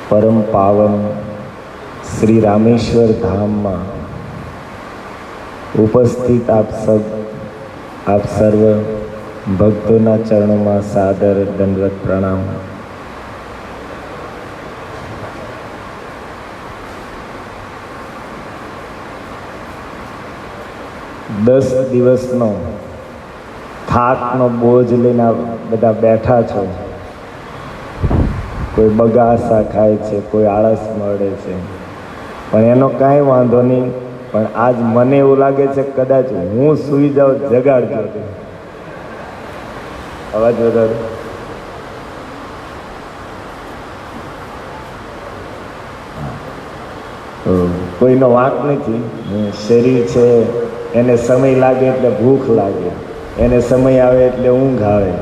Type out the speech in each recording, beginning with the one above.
પરમ પાવન શ્રી રામેશ્વર ધામમાં ઉપસ્થિત આપ સર્વ ભક્તોના ચરણોમાં સાદર દંડવત પ્રણામ. દસ દિવસનો થાકનો બોજ લઈને બધા બેઠા છો. કોઈ બગાસા ખાય છે, કોઈ આળસ મળે છે, પણ એનો કાંઈ વાંધો નહીં. પણ આજ મને એવું લાગે છે કદાચ હું સૂઈ જાઉં જગાડજો. અવાજ વધારે. કોઈનો વાંક નથી. શરીર છે એને સમય લાગે એટલે ભૂખ લાગે, એને સમય આવે એટલે ઊંઘ આવે.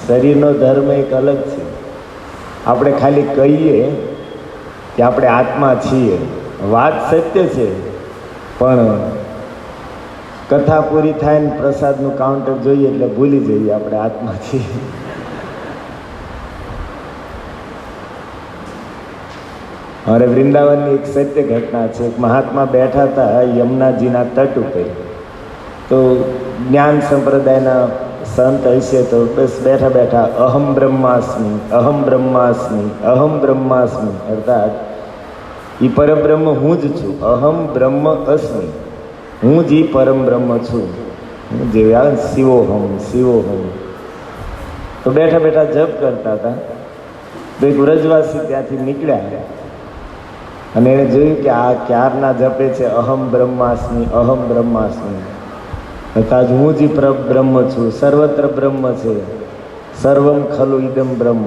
શરીરનો ધર્મ એક અલગ છે. આપણે ખાલી કહીએ કે આપણે આત્મા છીએ, વાત સત્ય છે, પણ કથા પૂરી થાય ને પ્રસાદનું કાઉન્ટર જોઈએ એટલે ભૂલી જઈએ આપણે આત્મા છીએ. અરે વૃંદાવનની એક સત્ય ઘટના છે. એક મહાત્મા બેઠા હતા યમુનાજીના તટ ઉપર. તો જ્ઞાન સંપ્રદાયના સંત હશે તો બસ બેઠા બેઠા અહમ બ્રહ્માસ્મિ, અહમ બ્રહ્માસ્મિ, અહમ બ્રહ્માસ્મિ, અર્થાત એ પરબ્રહ્મ હું જ છું. અહમ બ્રહ્મ અસ્મિ, હું જ એ પરમ બ્રહ્મ છું. જે શિવોહમ શિવોહમ. તો બેઠા બેઠા જપ કરતા હતા. તો એક વ્રજવાસી ત્યાંથી નીકળ્યા અને એણે જોયું કે આ ક્યારના જપે છે અહમ બ્રહ્માસ્મિ, અહમ બ્રહ્માસ્મિ, અર્થાત હું જ બ્રહ્મ છું, સર્વત્ર બ્રહ્મ છે, સર્વમ ખલુ ઇદમ બ્રહ્મ.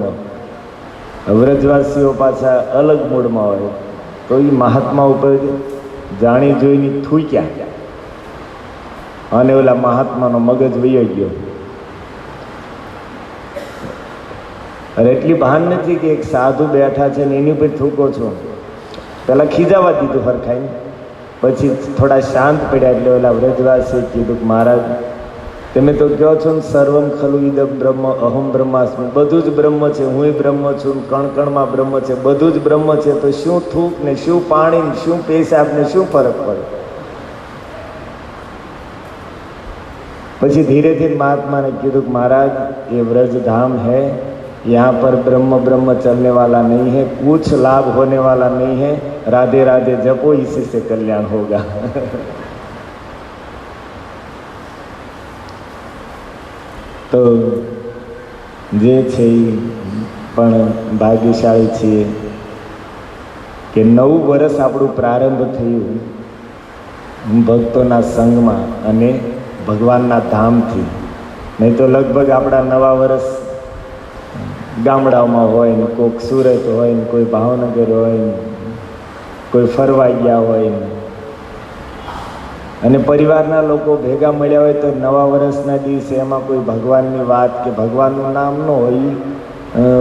વ્રજવાસીઓ પાછા અલગ મૂડમાં હોય તો એ મહાત્મા ઉપર જાણી જોઈને થૂક્યા અને ઓલા મહાત્માનો મગજ વયો ગયો. અરે એટલી ભાન નથી કે એક સાધુ બેઠા છે ને એની ઉપર થૂકો છો. પહેલાં ખીજાવા દીધું હરખાઈને, પછી થોડા શાંત પડ્યા એટલે ઓલા વ્રજવાસીએ કીધું કે મહારાજ તમે તો કહો છો ને સર્વમ ખલુ ઇદમ બ્રહ્મ, અહમ બ્રહ્માસ્મિ, બધું જ બ્રહ્મ છે, હું બ્રહ્મ છું, કણ કણમાં બ્રહ્મ છે, બધું જ બ્રહ્મ છે, તો શું થૂક ને શું પાણી ને શું પેશાબ ને શું ફરક પડે? પછી ધીરે ધીરે મહાત્માને કીધું કે મહારાજ ये व्रज धाम है, यहाँ पर ब्रह्म ब्रह्म चलने वाला नहीं है, कुछ लाभ होने वाला नहीं है, राधे राधे जपो, इसी से कल्याण होगा. તો જે છે એ પણ ભાગ્યશાળી છીએ કે 9 વર્ષ આપણું પ્રારંભ થયું ભક્તોના સંગમાં અને ભગવાનના ધામથી. નહીં તો લગભગ આપણા નવા વર્ષ ગામડાઓમાં હોય ને, કોઈક સુરત હોય ને, કોઈ ભાવનગર હોય ને, કોઈ ફરવા ગયા હોય ને, અને પરિવારના લોકો ભેગા મળ્યા હોય તો નવા વર્ષના દિવસે એમાં કોઈ ભગવાનની વાત કે ભગવાનનું નામ ન હોય,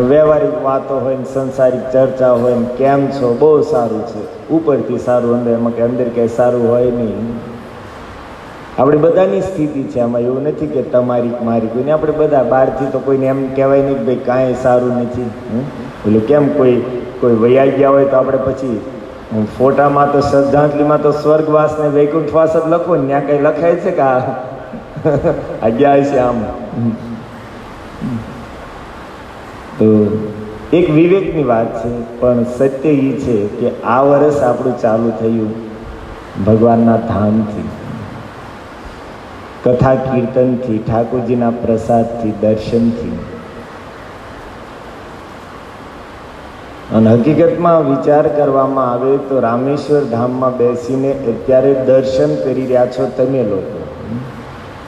વ્યવહારિક વાતો હોય ને, સંસારિક ચર્ચા હોય ને, કેમ છો, બહુ સારું છે, ઉપરથી સારું, અંદર એમાં કે અંદર કંઈ સારું હોય નહીં. આપણી બધાની સ્થિતિ છે આમાં, એવું નથી કે તમારી મારી કોઈને. આપણે બધા બહારથી તો કોઈને એમ કહેવાય નહીં કે ભાઈ કાંઈ સારું નથી. એટલે કેમ કોઈ વૈયા ગયા હોય તો આપણે પછી ફોટામાં તો શ્રદ્ધાંજલિમાં તો સ્વર્ગવાસ ને વૈકુંઠવાસ જ લખો ને, ત્યાં કંઈ લખાય છે કે આ ગયા છે આમ. તો એક વિવેકની વાત છે, પણ સત્ય એ છે કે આ વર્ષ આપણું ચાલુ થયું ભગવાનના ધામથી, કથા કીર્તનથી, ઠાકોરજીના પ્રસાદથી, દર્શનથી. અને હકીકતમાં વિચાર કરવામાં આવે તો રામેશ્વર ધામમાં બેસીને અત્યારે દર્શન કરી રહ્યા છો તમે લોકો.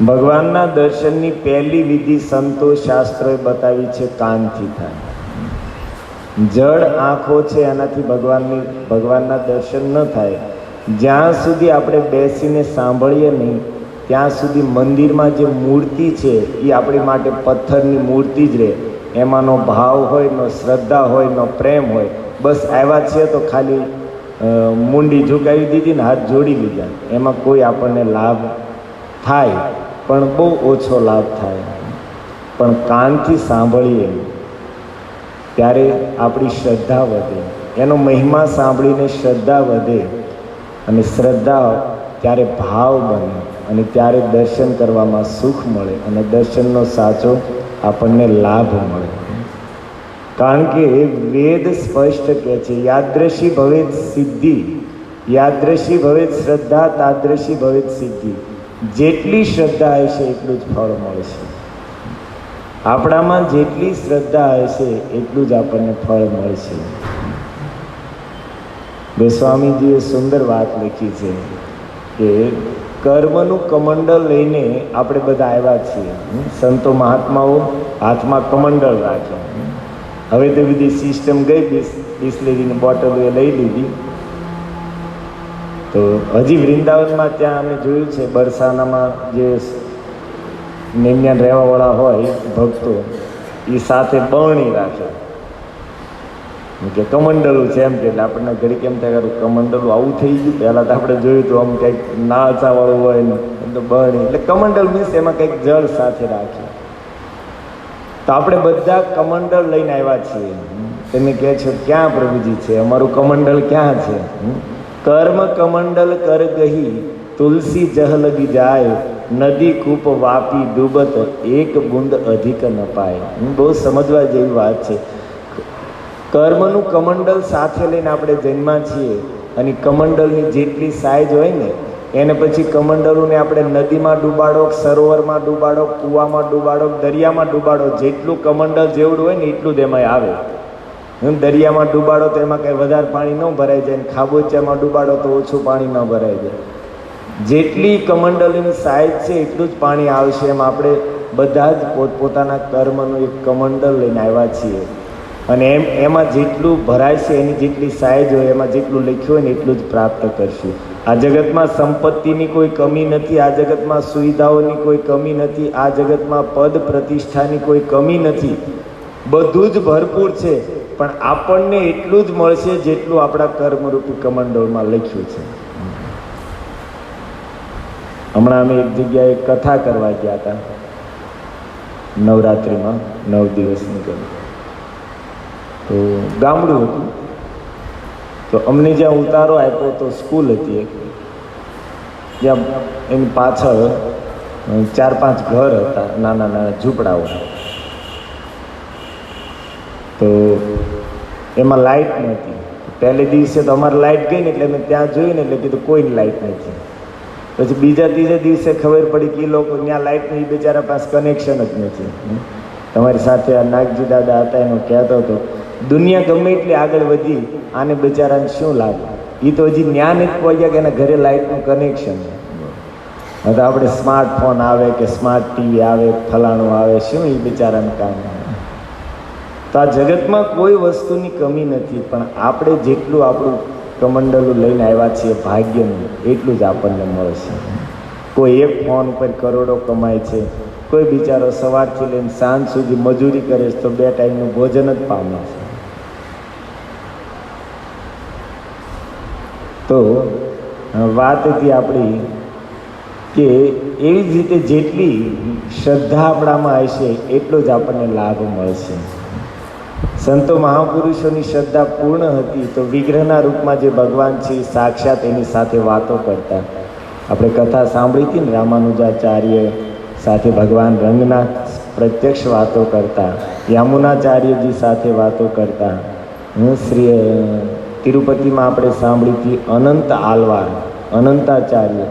ભગવાનના દર્શનની પહેલી વિધિ સંતો શાસ્ત્રોએ બતાવી છે, કાનથી થાય. જડ આંખો છે એનાથી ભગવાનના દર્શન ન થાય. જ્યાં સુધી આપણે બેસીને સાંભળીએ નહીં ત્યાં સુધી મંદિરમાં જે મૂર્તિ છે એ આપણી માટે પથ્થરની મૂર્તિ જ રહે. એમાંનો ભાવ હોય, નો શ્રદ્ધા હોય, નો પ્રેમ હોય, બસ આવ્યા છે તો ખાલી મુંડી ઝુકાવી દીધી ને હાથ જોડી લીધા, એમાં કોઈ આપણને લાભ થાય પણ બહુ ઓછો લાભ થાય. પણ કાનથી સાંભળીએ ત્યારે આપણી શ્રદ્ધા વધે, એનો મહિમા સાંભળીને શ્રદ્ધા વધે, અને શ્રદ્ધા ત્યારે ભાવ બને, અને ત્યારે દર્શન કરવામાં સુખ મળે, અને દર્શનનો સાચો આપણને લાભ મળે. કારણ કે વેદ સ્પષ્ટ કહે છે, યાદૃશી ભવેત સિદ્ધિ, યાદૃશી ભવેત શ્રદ્ધા, તાદૃશી ભવેત સિદ્ધિ. જેટલી શ્રદ્ધા હશે એટલું જ ફળ મળશે. આપણામાં જેટલી શ્રદ્ધા હશે એટલું જ આપણને ફળ મળશે. ગોસ્વામીજીએ સુંદર વાત લખી છે કે કર્મનું કમંડળ લઈને આપણે બધા આવ્યા છીએ. સંતો મહાત્માઓ હાથમાં કમંડળ રાખે. હવે તો બધી સિસ્ટમ ગઈ, બિસ્લેરીની બોટલો એ લઈ લીધી. તો હજી વૃંદાવનમાં ત્યાં અમે જોયું છે, બરસાનામાં જે નિમ્યાન રહેવાવાળા હોય ભક્તો, એ સાથે બરણી રાખે કે કમંડલું છે એમ કે. એટલે આપણને ઘડી કેમ થાય કે કમંડલું આવું થઈ ગયું. પહેલાં તો આપણે જોયું તો આમ કંઈક નાચાવાળું હોય ને તો બરણી, એટલે કમંડલ મીન્સ એમાં કંઈક જળ સાથે રાખે. તો આપણે બધા કમંડળ લઈને આવ્યા છીએ. તમે કહે છો ક્યાં પ્રભુજી છે, અમારું કમંડળ ક્યાં છે? કર્મ કમંડલ કર ગહી, તુલસી જહ લગી જાય, નદી કૂપ વાપી ડૂબત, એક બુંદ અધિક ન પાય. બહુ સમજવા જેવી વાત છે. કર્મનું કમંડલ સાથે લઈને આપણે જન્મા છીએ, અને કમંડલની જેટલી સાઈઝ હોય ને એને પછી કમંડલોને આપણે નદીમાં ડૂબાડો, સરોવરમાં ડૂબાડો, કૂવામાં ડૂબાડો, દરિયામાં ડૂબાડો, જેટલું કમંડલ જેવડું હોય ને એટલું જ એમાં આવે. દરિયામાં ડૂબાડો તો એમાં કંઈ વધારે પાણી ન ભરાઈ જાય, ને ખાબોચિયામાં ડૂબાડો તો ઓછું પાણી ન ભરાઈ જાય. જેટલી કમંડલની સાઈઝ છે એટલું જ પાણી આવશે. એમ આપણે બધા જ પોતપોતાના કર્મનું એક કમંડલ લઈને આવ્યા છીએ, અને એમાં જેટલું ભરાય છે એની જેટલી સાઈઝ હોય, એમાં જેટલું લખ્યું હોય ને એટલું જ પ્રાપ્ત કરશું. આ જગતમાં સંપત્તિની કોઈ કમી નથી, આ જગતમાં સુવિધાઓની કોઈ કમી નથી, આ જગતમાં પદ પ્રતિષ્ઠાની કોઈ કમી નથી. બધું જ ભરપૂર છે, પણ આપણને એટલું જ મળશે જેટલું આપણા કર્મરૂપી કમંડળમાં લખ્યું છે. હમણાં અમે એક જગ્યાએ કથા કરવા ગયા હતા, નવરાત્રિમાં 9 દિવસની કરી. તો ગામડું હતું. તો અમને જ્યાં ઉતારો આપ્યો તો સ્કૂલ હતી એક, જ્યાં એની પાછળ 4-5 ઘર હતા, નાના નાના ઝૂંપડાઓ. તો એમાં લાઇટ નહોતી. પહેલે દિવસે તો અમારે લાઇટ ગઈ ને એટલે અમે ત્યાં જોયું ને એટલે કીધું કોઈની લાઇટ નથી. પછી બીજા ત્રીજા દિવસે ખબર પડી કે એ લોકો ત્યાં લાઇટનું એ બિચારા પાસે કનેક્શન જ નથી. તમારી સાથે આ નાગજી દાદા હતા, એનો કહેતો હતો દુનિયા ગમે એટલી આગળ વધી, આને બિચારાને શું લાગે? એ તો હજી જ્ઞાન જ પહોંચ્યા કે એના ઘરે લાઇટનું કનેક્શન. હવે આપણે સ્માર્ટફોન આવે કે સ્માર્ટ ટીવી આવે, ફલાણું આવે, શું એ બિચારાને કામ? તો આ જગતમાં કોઈ વસ્તુની કમી નથી, પણ આપણે જેટલું આપણું કમંડલું લઈને આવ્યા છીએ ભાગ્યનું, એટલું જ આપણને મળશે. કોઈ એક ફોન પર કરોડો કમાય છે, કોઈ બિચારો સવારથી લઈને સાંજ સુધી મજૂરી કરે છે તો 2 ટાઈમનું ભોજન જ પામે છે. તો વાત હતી આપણી કે એવી જ રીતે જેટલી શ્રદ્ધા આપણામાં હશે એટલો જ આપણને લાભ મળશે. સંતો મહાપુરુષોની શ્રદ્ધા પૂર્ણ હતી તો વિગ્રહના રૂપમાં જે ભગવાન છે સાક્ષાત એની સાથે વાતો કરતા. આપણે કથા સાંભળી હતી ને, રામાનુજાચાર્ય સાથે ભગવાન રંગનાથ પ્રત્યક્ષ વાતો કરતા, યામુનાચાર્યજી સાથે વાતો કરતા. શ્રી તિરુપતિમાં આપણે સાંભળી હતી અનંત આલવાર, અનંતાચાર્ય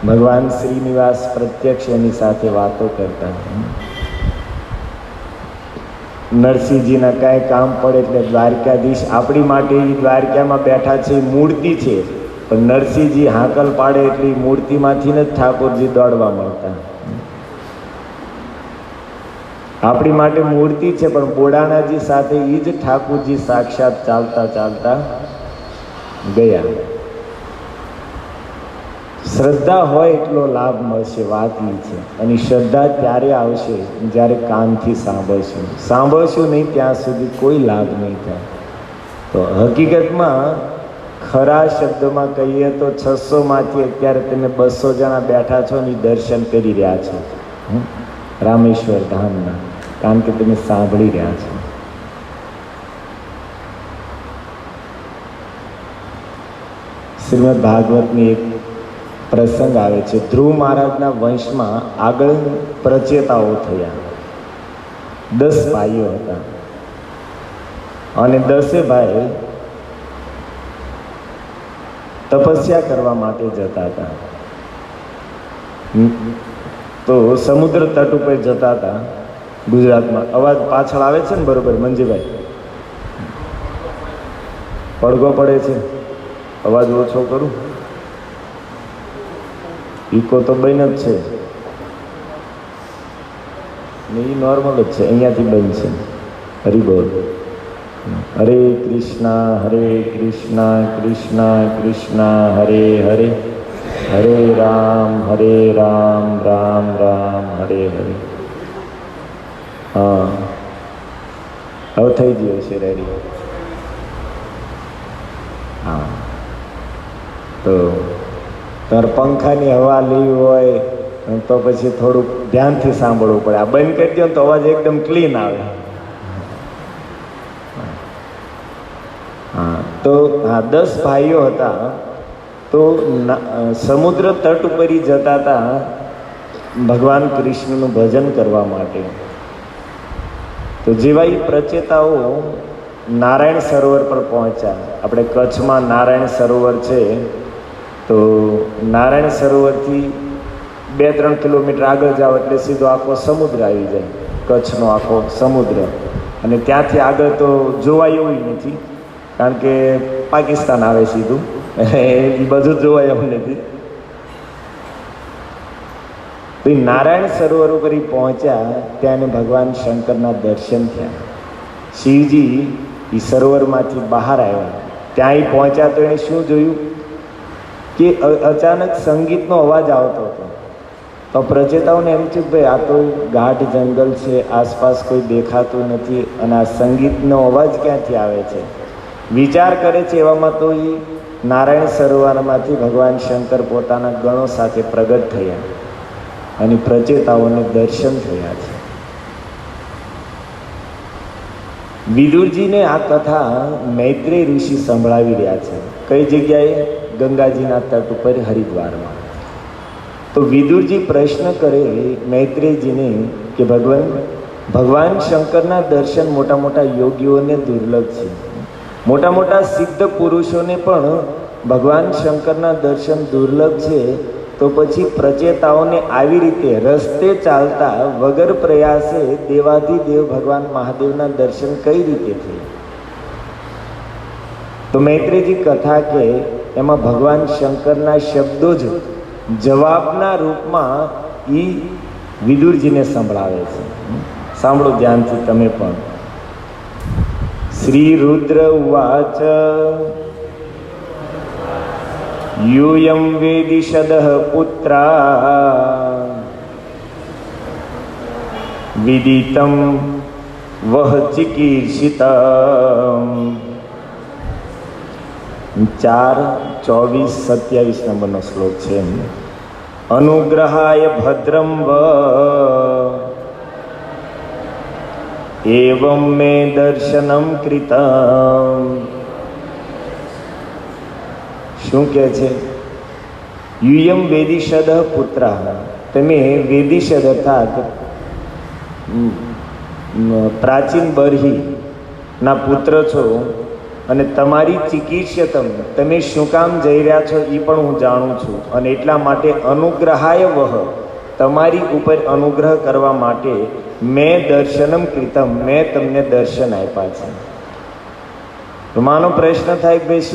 ભગવાન શ્રીનિવાસ પ્રત્યક્ષ એની સાથે વાતો કરતા. નરસિંહજીના કાંઈ કામ પડે એટલે દ્વારકાધીશ આપણી માટે એ દ્વારકામાં બેઠા છે, મૂર્તિ છે, પણ નરસિંહજી હાંકલ પાડે એટલે મૂર્તિમાંથી જ ઠાકોરજી દોડવા મળતા. આપણી માટે મૂર્તિ છે, પણ બોડાણાજી સાથે એ જ ઠાકોરજી સાક્ષાત ચાલતા ચાલતા ગયા. શ્રદ્ધા હોય એટલો લાભ મળશે, વાત એ છે. અને શ્રદ્ધા ત્યારે આવશે જ્યારે કાનથી સાંભળશું. સાંભળશું નહીં ત્યાં સુધી કોઈ લાભ નહીં થાય. તો હકીકતમાં ખરા શબ્દોમાં કહીએ તો 600માંથી અત્યારે તમે 200 જણા બેઠા છો ને દર્શન કરી રહ્યા છો રામેશ્વર ધામના, કારણ કે તમે સાંભળી રહ્યા છો. શ્રીમદ ભાગવતની એક પ્રસંગ આવે છે. ધ્રુવ મહારાજના વંશમાં આગળ પ્રચેતાઓ થયા. 10 ભાઈઓ હતા અને 10 ભાઈ તપસ્યા કરવા માટે જતા હતા. તો સમુદ્ર તટ ઉપર જતા હતા ગુજરાતમાં. અવાજ પાછળ આવે છે ને બરોબર મંજીભાઈ? પડઘો પડે છે, અવાજ ઓછો કરું? ઈકો તો બંધ જ છે ને, એ નોર્મલ જ છે, અહીંયાથી બંધ છે. હરિબોલ. હરે કૃષ્ણ કૃષ્ણ કૃષ્ણ હરે હરે, હરે રામ રામ રામ હરે હરે. હા, હવે થઈ ગયો છે રેડી. હા, તો તાર પંખાની હવા લેવી હોય તો પછી થોડુંક ધ્યાનથી સાંભળવું પડે. આ બંધ કરી દો તો અવાજ એકદમ ક્લીન આવે. હા, તો હા 10 ભાઈઓ હતા. તો સમુદ્ર તટ ઉપર જતા હતા ભગવાન કૃષ્ણનું ભજન કરવા માટે. તો જેવા એ પ્રચેતાઓ નારાયણ સરોવર પર પહોંચ્યા. આપણે કચ્છમાં નારાયણ સરોવર છે, તો નારાયણ સરોવરથી 2-3 કિલોમીટર આગળ જાઓ એટલે સીધો આખો સમુદ્ર આવી જાય, કચ્છનો આખો સમુદ્ર. અને ત્યાંથી આગળ તો જોવાય એવું નથી, કારણ કે પાકિસ્તાન આવે સીધું, એ બધું જોવાય એવું નથી. તો એ નારાયણ સરોવર ઉપર પહોંચ્યા, ત્યાં ભગવાન શંકરના દર્શન થયા. શિવજી એ સરોવરમાંથી બહાર આવ્યા. ત્યાં પહોંચ્યા તો એણે શું જોયું કે અચાનક સંગીતનો અવાજ આવતો હતો. તો પ્રચેતાઓને એમ થયું ભાઈ આ તો ગાઢ જંગલ છે, આસપાસ કોઈ દેખાતું નથી અને આ સંગીતનો અવાજ ક્યાંથી આવે છે. વિચાર કરે છે એવામાં તો એ નારાયણ સરોવરમાંથી ભગવાન શંકર પોતાના ગણો સાથે પ્રગટ થયા અને પ્રચેતાઓને દર્શન થયા છે. વિદુરજીને આ કથા મૈત્રેય ઋષિ સંભળાવી રહ્યા છે. કઈ જગ્યાએ? ગંગાજીના તટ ઉપર, હરિદ્વારમાં. તો વિદુરજી પ્રશ્ન કરે મૈત્રેયજીને કે ભગવાન શંકરના દર્શન મોટા મોટા યોગીઓને દુર્લભ છે, મોટા મોટા સિદ્ધ પુરુષોને પણ ભગવાન શંકરના દર્શન દુર્લભ છે. તો પછી પ્રચેતાઓને આવી રીતે રસ્તે ચાલતા વગર પ્રયાસે દેવાધિદેવ ભગવાન મહાદેવના દર્શન કઈ રીતે થયા? તો મૈત્રેયજી કથા કે એમાં ભગવાન શંકરના શબ્દો જ જવાબના રૂપમાં એ વિદુરજીને સંભળાવે છે. સાંભળો ધ્યાનથી તમે પણ. શ્રી રુદ્ર ઉવાચ यूयं वेदिषदः पुत्रा विदितं वह चिकीर्षितम्. 4:24-27 નંબરનો શ્લોક છે. અનુગ્રહાય ભદ્રમ વ એવં મે દર્શનમ કૃતમ. શું કહે છે? યુયમ વેદિષદ પુત્ર, તમે વેદિષદ અર્થાત પ્રાચીન બરહી ના પુત્ર છો અને તમારી ચિકિત્સ્યતમ, તમે શું કામ જઈ રહ્યા છો એ પણ હું જાણું છું. અને એટલા માટે અનુગ્રહાય વહ, તમારી ઉપર અનુગ્રહ કરવા માટે મેં દર્શનમ કૃતમ, મેં તમને દર્શન આપ્યા છે. તો માનો પ્રશ્ન થાય કે ભાઈ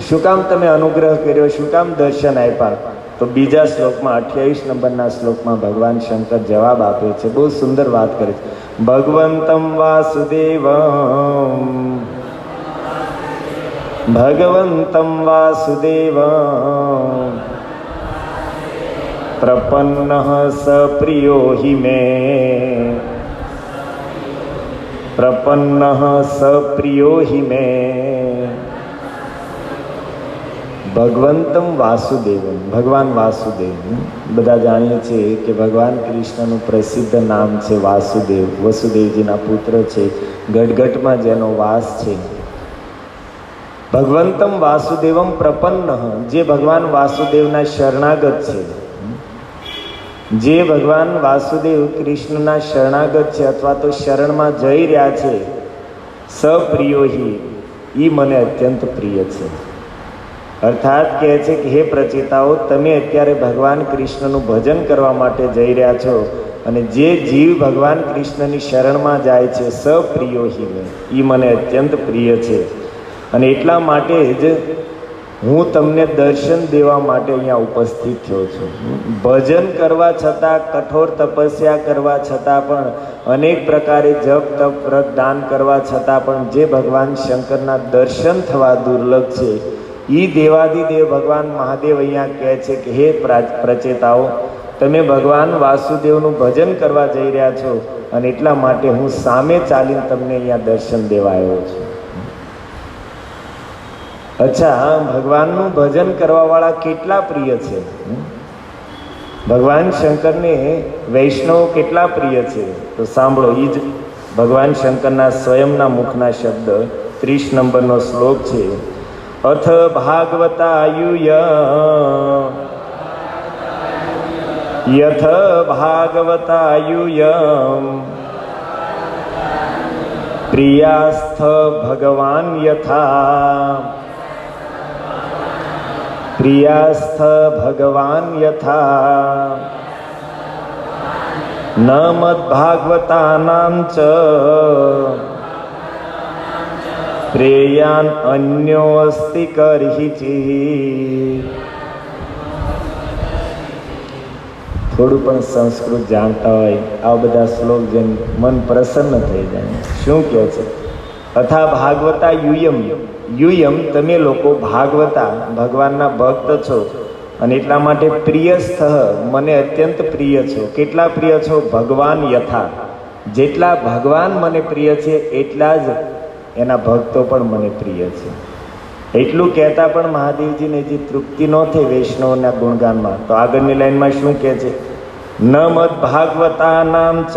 શું કામ તમે અનુગ્રહ કર્યો, શું કામ દર્શન આપ્યા? તો બીજા શ્લોકમાં 28 નંબરના શ્લોકમાં ભગવાન શંકર જવાબ આપે છે. બહુ સુંદર વાત કરે છે. ભગવંતમ વાસુદેવમ પ્રપન્નઃ સ પ્રિયો હિ મે, પ્રપન્નઃ સ પ્રિયો હિ મે. ભગવંતમ વાસુદેવમ, ભગવાન વાસુદેવ. બધા જાણીએ છીએ કે ભગવાન કૃષ્ણનું પ્રસિદ્ધ નામ છે વાસુદેવ. વસુદેવજીના પુત્ર છે. ગટગટમાં જેનો વાસ છે ભગવંતમ વાસુદેવમ પ્રપન્ન, જે ભગવાન વાસુદેવના શરણાગત છે, જે ભગવાન વાસુદેવ કૃષ્ણના શરણાગત છે અથવા તો શરણમાં જઈ રહ્યા છે, સપ્રિયોહી, એ મને અત્યંત પ્રિય છે. અર્થાત કહે છે કે હે પ્રચેતાઓ, તમે અત્યારે ભગવાન કૃષ્ણનું ભજન કરવા માટે જઈ રહ્યા છો અને જે જીવ ભગવાન કૃષ્ણની શરણમાં જાય છે, સપ્રિયોહી, એ મને અત્યંત પ્રિય છે. અને એટલા માટે જ હું તમને દર્શન દેવા માટે અહીંયા ઉપસ્થિત થયો છું. ભજન કરવા છતાં, કઠોર તપસ્યા કરવા છતાં પણ, અનેક પ્રકારે જપ તપ વ્રત દાન કરવા છતાં પણ જે ભગવાન શંકરના દર્શન થવા દુર્લભ છે, એ દેવાધિદેવ ભગવાન મહાદેવ અહીંયા કહે છે કે હે પ્રચેતાઓ, તમે ભગવાન વાસુદેવનું ભજન કરવા જઈ રહ્યા છો અને એટલા માટે હું સામે ચાલીને તમને અહીંયા દર્શન દેવા આવ્યો છું. અચ્છા, ભગવાનનું ભજન કરવાવાળા કેટલા પ્રિય છે? ભગવાન શંકરને વૈષ્ણવ કેટલા પ્રિય છે? તો સાંભળો, એ જ ભગવાન શંકરના સ્વયંના મુખના શબ્દ. 30 નંબરનો શ્લોક છે. અથ ભાગવતાયુય યથ ભાગવતાયુયમ પ્રિયાસ્થ ભગવાન યથા, પ્રિયાસ્થ ભગવાન યથા ન મદ્ભાગવતાનાં ચ પ્રેયાન અન્યોસ્તિ કરહિચિ. થોડું પણ સંસ્કૃત જાણતા હોય આવા બધા શ્લોક જેમ મન પ્રસન્ન થઈ જાય. શું કહે છે? તથા ભાગવતા યુયમ, યુયમ તમે લોકો ભાગવતા ભગવાનના ભક્ત છો અને એટલા માટે પ્રિયસ્થ, મને અત્યંત પ્રિય છો. કેટલા પ્રિય છો? ભગવાન યથા, જેટલા ભગવાન મને પ્રિય છે એટલા જ એના ભક્તો પણ મને પ્રિય છે. એટલું કહેતા પણ મહાદેવજીને જે તૃપ્તિ ન થઈ વૈષ્ણવના ગુણગાનમાં, તો આગળની લાઈનમાં શું કહે છે? ન મદ ભાગવતાનામ ચ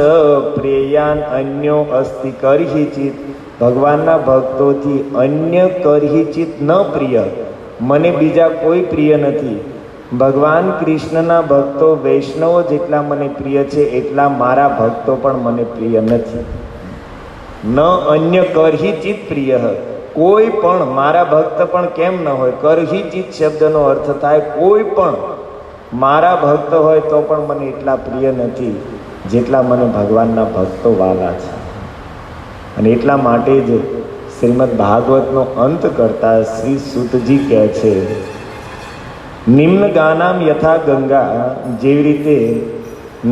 પ્રેયાન અન્યો અસ્તિ કરહિચિત, ભગવાનના ભક્તોથી અન્ય કરહિચિત ન પ્રિય, મને બીજા કોઈ પ્રિય નથી. ભગવાન કૃષ્ણના ભક્તો વૈષ્ણવો જેટલા મને પ્રિય છે એટલા મારા ભક્તો પણ મને પ્રિય નથી. ન અન્ય કરહિચિત પ્રિય, કોઈ પણ મારા ભક્ત પણ કેમ ન હોય. કરહિચિત શબ્દનો અર્થ થાય કોઈ પણ મારા ભક્ત હોય તો પણ મને એટલા પ્રિય નથી જેટલા મને ભગવાનના ભક્તો વાલા છે. અને એટલા માટે જ શ્રીમદ ભાગવતનો અંત કરતા શ્રી સૂતજી કહે છે, નિમ્ન ગાનામ યથા ગંગા, જેવી રીતે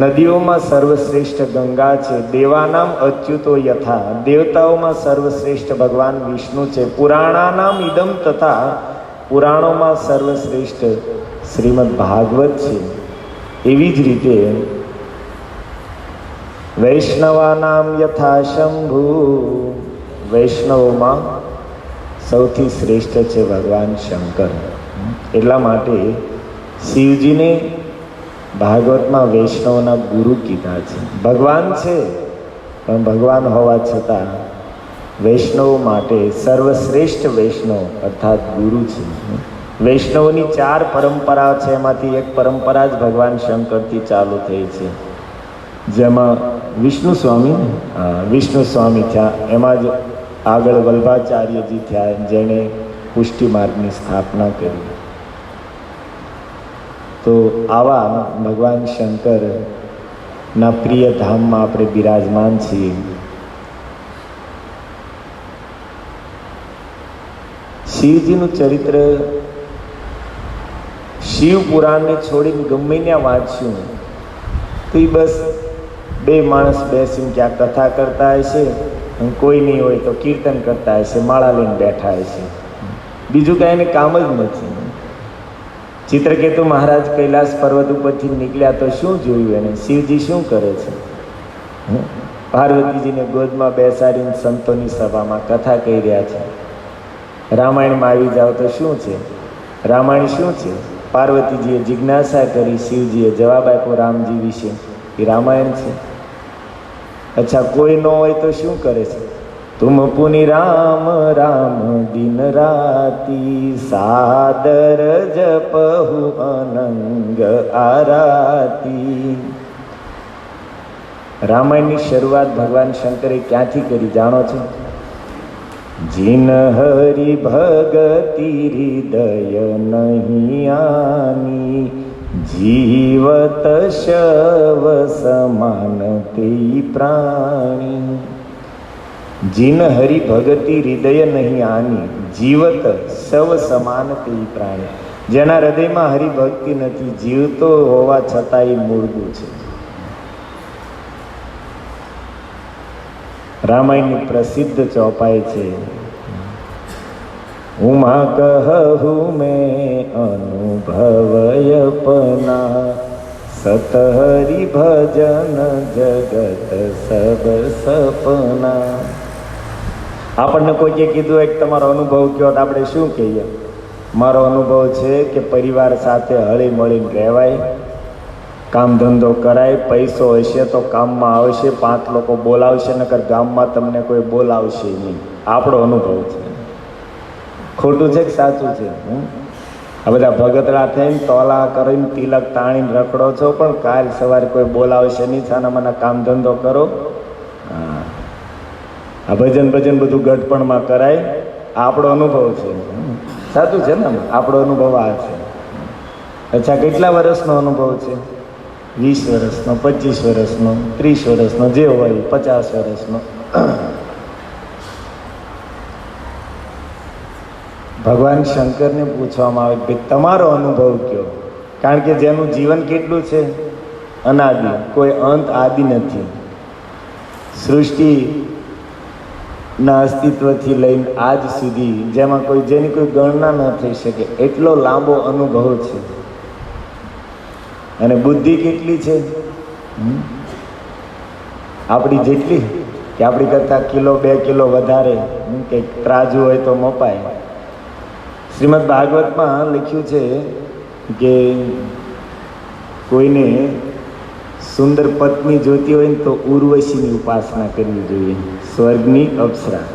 નદીઓમાં સર્વશ્રેષ્ઠ ગંગા છે, દેવાનામ અચ્યુતો યથા, દેવતાઓમાં સર્વશ્રેષ્ઠ ભગવાન વિષ્ણુ છે, પુરાણાનામ ઇદમ તથા, પુરાણોમાં સર્વશ્રેષ્ઠ શ્રીમદ ભાગવત છે, એવી જ રીતે વૈષ્ણવાનામ યથા શંભુ, વૈષ્ણવોમાં સૌથી શ્રેષ્ઠ છે ભગવાન શંકર. એટલા માટે શિવજીને ભાગવતમાં વૈષ્ણવના ગુરુ કીધા છે. ભગવાન છે પણ ભગવાન હોવા છતાં વૈષ્ણવો માટે સર્વશ્રેષ્ઠ વૈષ્ણવ અર્થાત ગુરુ છે. વૈષ્ણવની 4 પરંપરા છે, એમાંથી એક પરંપરા જ ભગવાન શંકરથી ચાલુ થઈ છે, જેમાં વિષ્ણુ સ્વામી થયા, એમાં જ આગળ વલ્ભાચાર્યજી થયા, જેણે પુષ્ટિ માર્ગની સ્થાપના કરી. તો આવા ભગવાન શંકરના પ્રિય ધામમાં આપણે બિરાજમાન છીએ. શિવજીનું ચરિત્ર શિવ પુરાણને છોડીને ગમે ત્યાં વાંચ્યું તો એ બસ 2 માણસ બેસીને ક્યાં કથા કરતા હશે, કોઈ નહીં હોય તો કીર્તન કરતા હશે, માળા લઈને બેઠા હશે, બીજું કાંઈ એને કામ જ નથી. ચિત્રકેતુ મહારાજ કૈલાસ પર્વત ઉપરથી નીકળ્યા તો શું જોયું એને? શિવજી શું કરે છે? પાર્વતીજીને ગોદમાં બેસાડીને સંતોની સભામાં કથા કહી રહ્યા છે. રામાયણમાં આવી જાઓ તો શું છે? રામાયણ શું છે? પાર્વતીજીએ જિજ્ઞાસા કરી, શિવજીએ જવાબ આપ્યો રામજી વિશે, એ રામાયણ છે. અચ્છા, કોઈ ન હોય તો શું કરે છે? तुम पुनि राम राम दिन राती, सादर जपहु अनंग आराती। रामायणની શરૂઆત ભગવાન શંકરે ક્યાંથી કરી જાણો છો? જીન હરિ ભગતિ હૃદય નહીં આની, જીવત શવ સમાન તે પ્રાણી। જીન હરિ ભગતિ હૃદય નહીં આની, જીવત શવ સમાન તે પ્રાણી। જેના હૃદયમાં હરિભક્તિ નથી, જીવતો હોવા છતાં એ મુર્દું છે। રામાયણની પ્રસિદ્ધ ચોપાઈ છે, ઉમા કહું મેં અનુભવયપના, સતહરિ ભજન જગત સબ સપના। આપણને કોઈએ કીધું એક તમારો અનુભવ કહો તો આપણે શું કહીએ? મારો અનુભવ છે કે પરિવાર સાથે હળી મળીને રહેવાય, કામ ધંધો કરાય, પૈસો હશે તો કામમાં આવશે, 5 લોકો બોલાવશે, નકર ગામમાં તમને કોઈ બોલાવશે નહીં। આપણો અનુભવ છે। ખોટું છે કે સાચું છે? આ બધા ભગતડા થઈને તોલા કરીને તિલક તાણીને રખડો છો, પણ કાલ સવારે કોઈ બોલાવશે નહીં, છાનામાના કામ ધંધો કરો। હા, આ ભજન બધું ગઢપણમાં કરાય, આપણો અનુભવ છે। સાચું છે ને? આપણો અનુભવ આ છે। અચ્છા, કેટલા વર્ષનો અનુભવ છે? 20 વર્ષનો, 25 વર્ષનો, 30 વર્ષનો, જે હોય 50 વર્ષનો। ભગવાન શંકરને પૂછવામાં આવે કે તમારો અનુભવ કયો? કારણ કે જેનું જીવન કેટલું છે? અનાદિ, કોઈ અંત આદિ નથી। સૃષ્ટિના અસ્તિત્વથી લઈને આજ સુધી જેમાં જેની કોઈ ગણના ન થઈ શકે એટલો લાંબો અનુભવ છે। અને બુદ્ધિ કેટલી છે? આપણી જેટલી કે આપણી કરતાં 1 કિલો 2 કિલો વધારે, કે ત્રાજુ હોય તો મપાય। શ્રીમદ ભાગવતમાં લખ્યું છે કે કોઈને સુંદર પત્ની જોતી હોય ને તો ઉર્વશીની ઉપાસના કરવી જોઈએ, સ્વર્ગની અપ્સરા।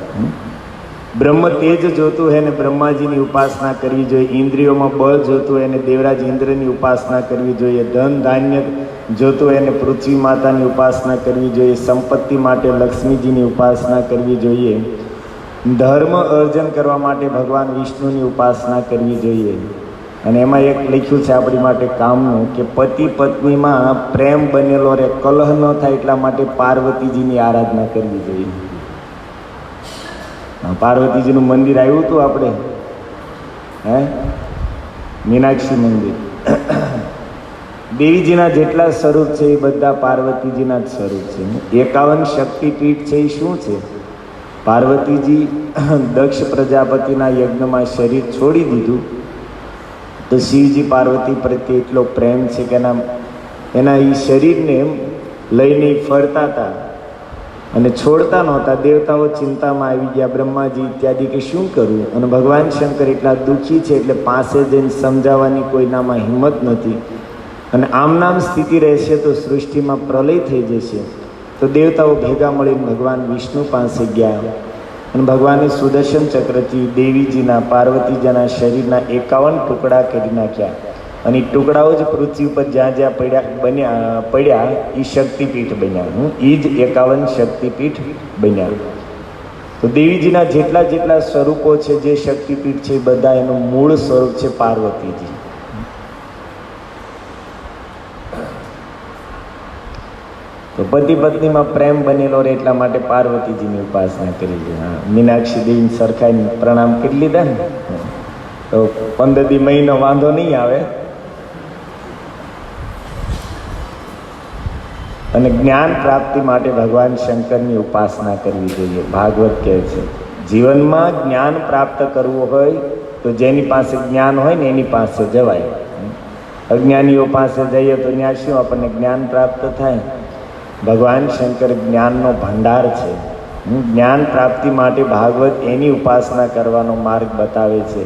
બ્રહ્મ તેજ જોતું હોય ને બ્રહ્માજીની ઉપાસના કરવી જોઈએ, ઇન્દ્રિયોમાં બળ જોતું હોય ને દેવરાજ ઇન્દ્રની ઉપાસના કરવી જોઈએ, ધન ધાન્ય જોતું હોય ને પૃથ્વી માતાની ઉપાસના કરવી જોઈએ, સંપત્તિ માટે લક્ષ્મીજીની ઉપાસના કરવી જોઈએ, ધર્મ અર્જન કરવા માટે ભગવાન વિષ્ણુની ઉપાસના કરવી જોઈએ। અને એમાં એક લખ્યું છે આપણી માટે કામનું કે પતિ પત્નીમાં પ્રેમ બનેલો રહે, કલહ ન થાય એટલા માટે પાર્વતીજીની આરાધના કરવી જોઈએ। પાર્વતીજીનું મંદિર આવ્યું હતું આપણે, મીનાક્ષી મંદિર। દેવીજીના જેટલા સ્વરૂપ છે એ બધા પાર્વતીજીના જ સ્વરૂપ છે। 51 શક્તિપીઠ છે એ શું છે? પાર્વતીજી દક્ષ પ્રજાપતિના યજ્ઞમાં શરીર છોડી દીધું તો શિવજી પાર્વતી પ્રત્યે એટલો પ્રેમ છે કે એના એ શરીરને લઈને ફરતા હતા અને છોડતા નહોતા। દેવતાઓ ચિંતામાં આવી ગયા, બ્રહ્માજી ઇત્યાદિ કે શું કરવું? અને ભગવાન શંકર એટલા દુઃખી છે એટલે પાસે જઈને સમજાવવાની કોઈનામાં હિંમત નથી, અને આમનામ સ્થિતિ રહેશે તો સૃષ્ટિમાં પ્રલય થઈ જશે। તો દેવતાઓ ભેગા મળીને ભગવાન વિષ્ણુ પાસે ગયા અને ભગવાને સુદર્શન ચક્રથી દેવીજીના પાર્વતીજીના શરીરના 51 ટુકડા કરી નાખ્યા, અને એ ટુકડાઓ જ પૃથ્વી પર જ્યાં જ્યાં પડ્યા એ શક્તિપીઠ બન્યા। એ જ 51 શક્તિપીઠ બન્યા। તો દેવીજીના જેટલા સ્વરૂપો છે, જે શક્તિપીઠ છે, બધા એનું મૂળ સ્વરૂપ છે પાર્વતીજી। તો પતિ પત્નીમાં પ્રેમ બનેલો રહે એટલા માટે પાર્વતીજીની ઉપાસના કરી છે। હા, મીનાક્ષી દેવીને સરખાઈને પ્રણામ કરી લીધા ને તો 15 દી મહિનો વાંધો નહીં આવે। અને જ્ઞાન પ્રાપ્તિ માટે ભગવાન શંકરની ઉપાસના કરવી જોઈએ। ભાગવત કહે છે જીવનમાં જ્ઞાન પ્રાપ્ત કરવું હોય તો જેની પાસે જ્ઞાન હોય ને એની પાસે જવાય। અજ્ઞાનીઓ પાસે જઈએ તો ત્યાં શું આપણને જ્ઞાન પ્રાપ્ત થાય? ભગવાન શંકર જ્ઞાનનો ભંડાર છે। જ્ઞાન પ્રાપ્તિ માટે ભાગવત એની ઉપાસના કરવાનો માર્ગ બતાવે છે।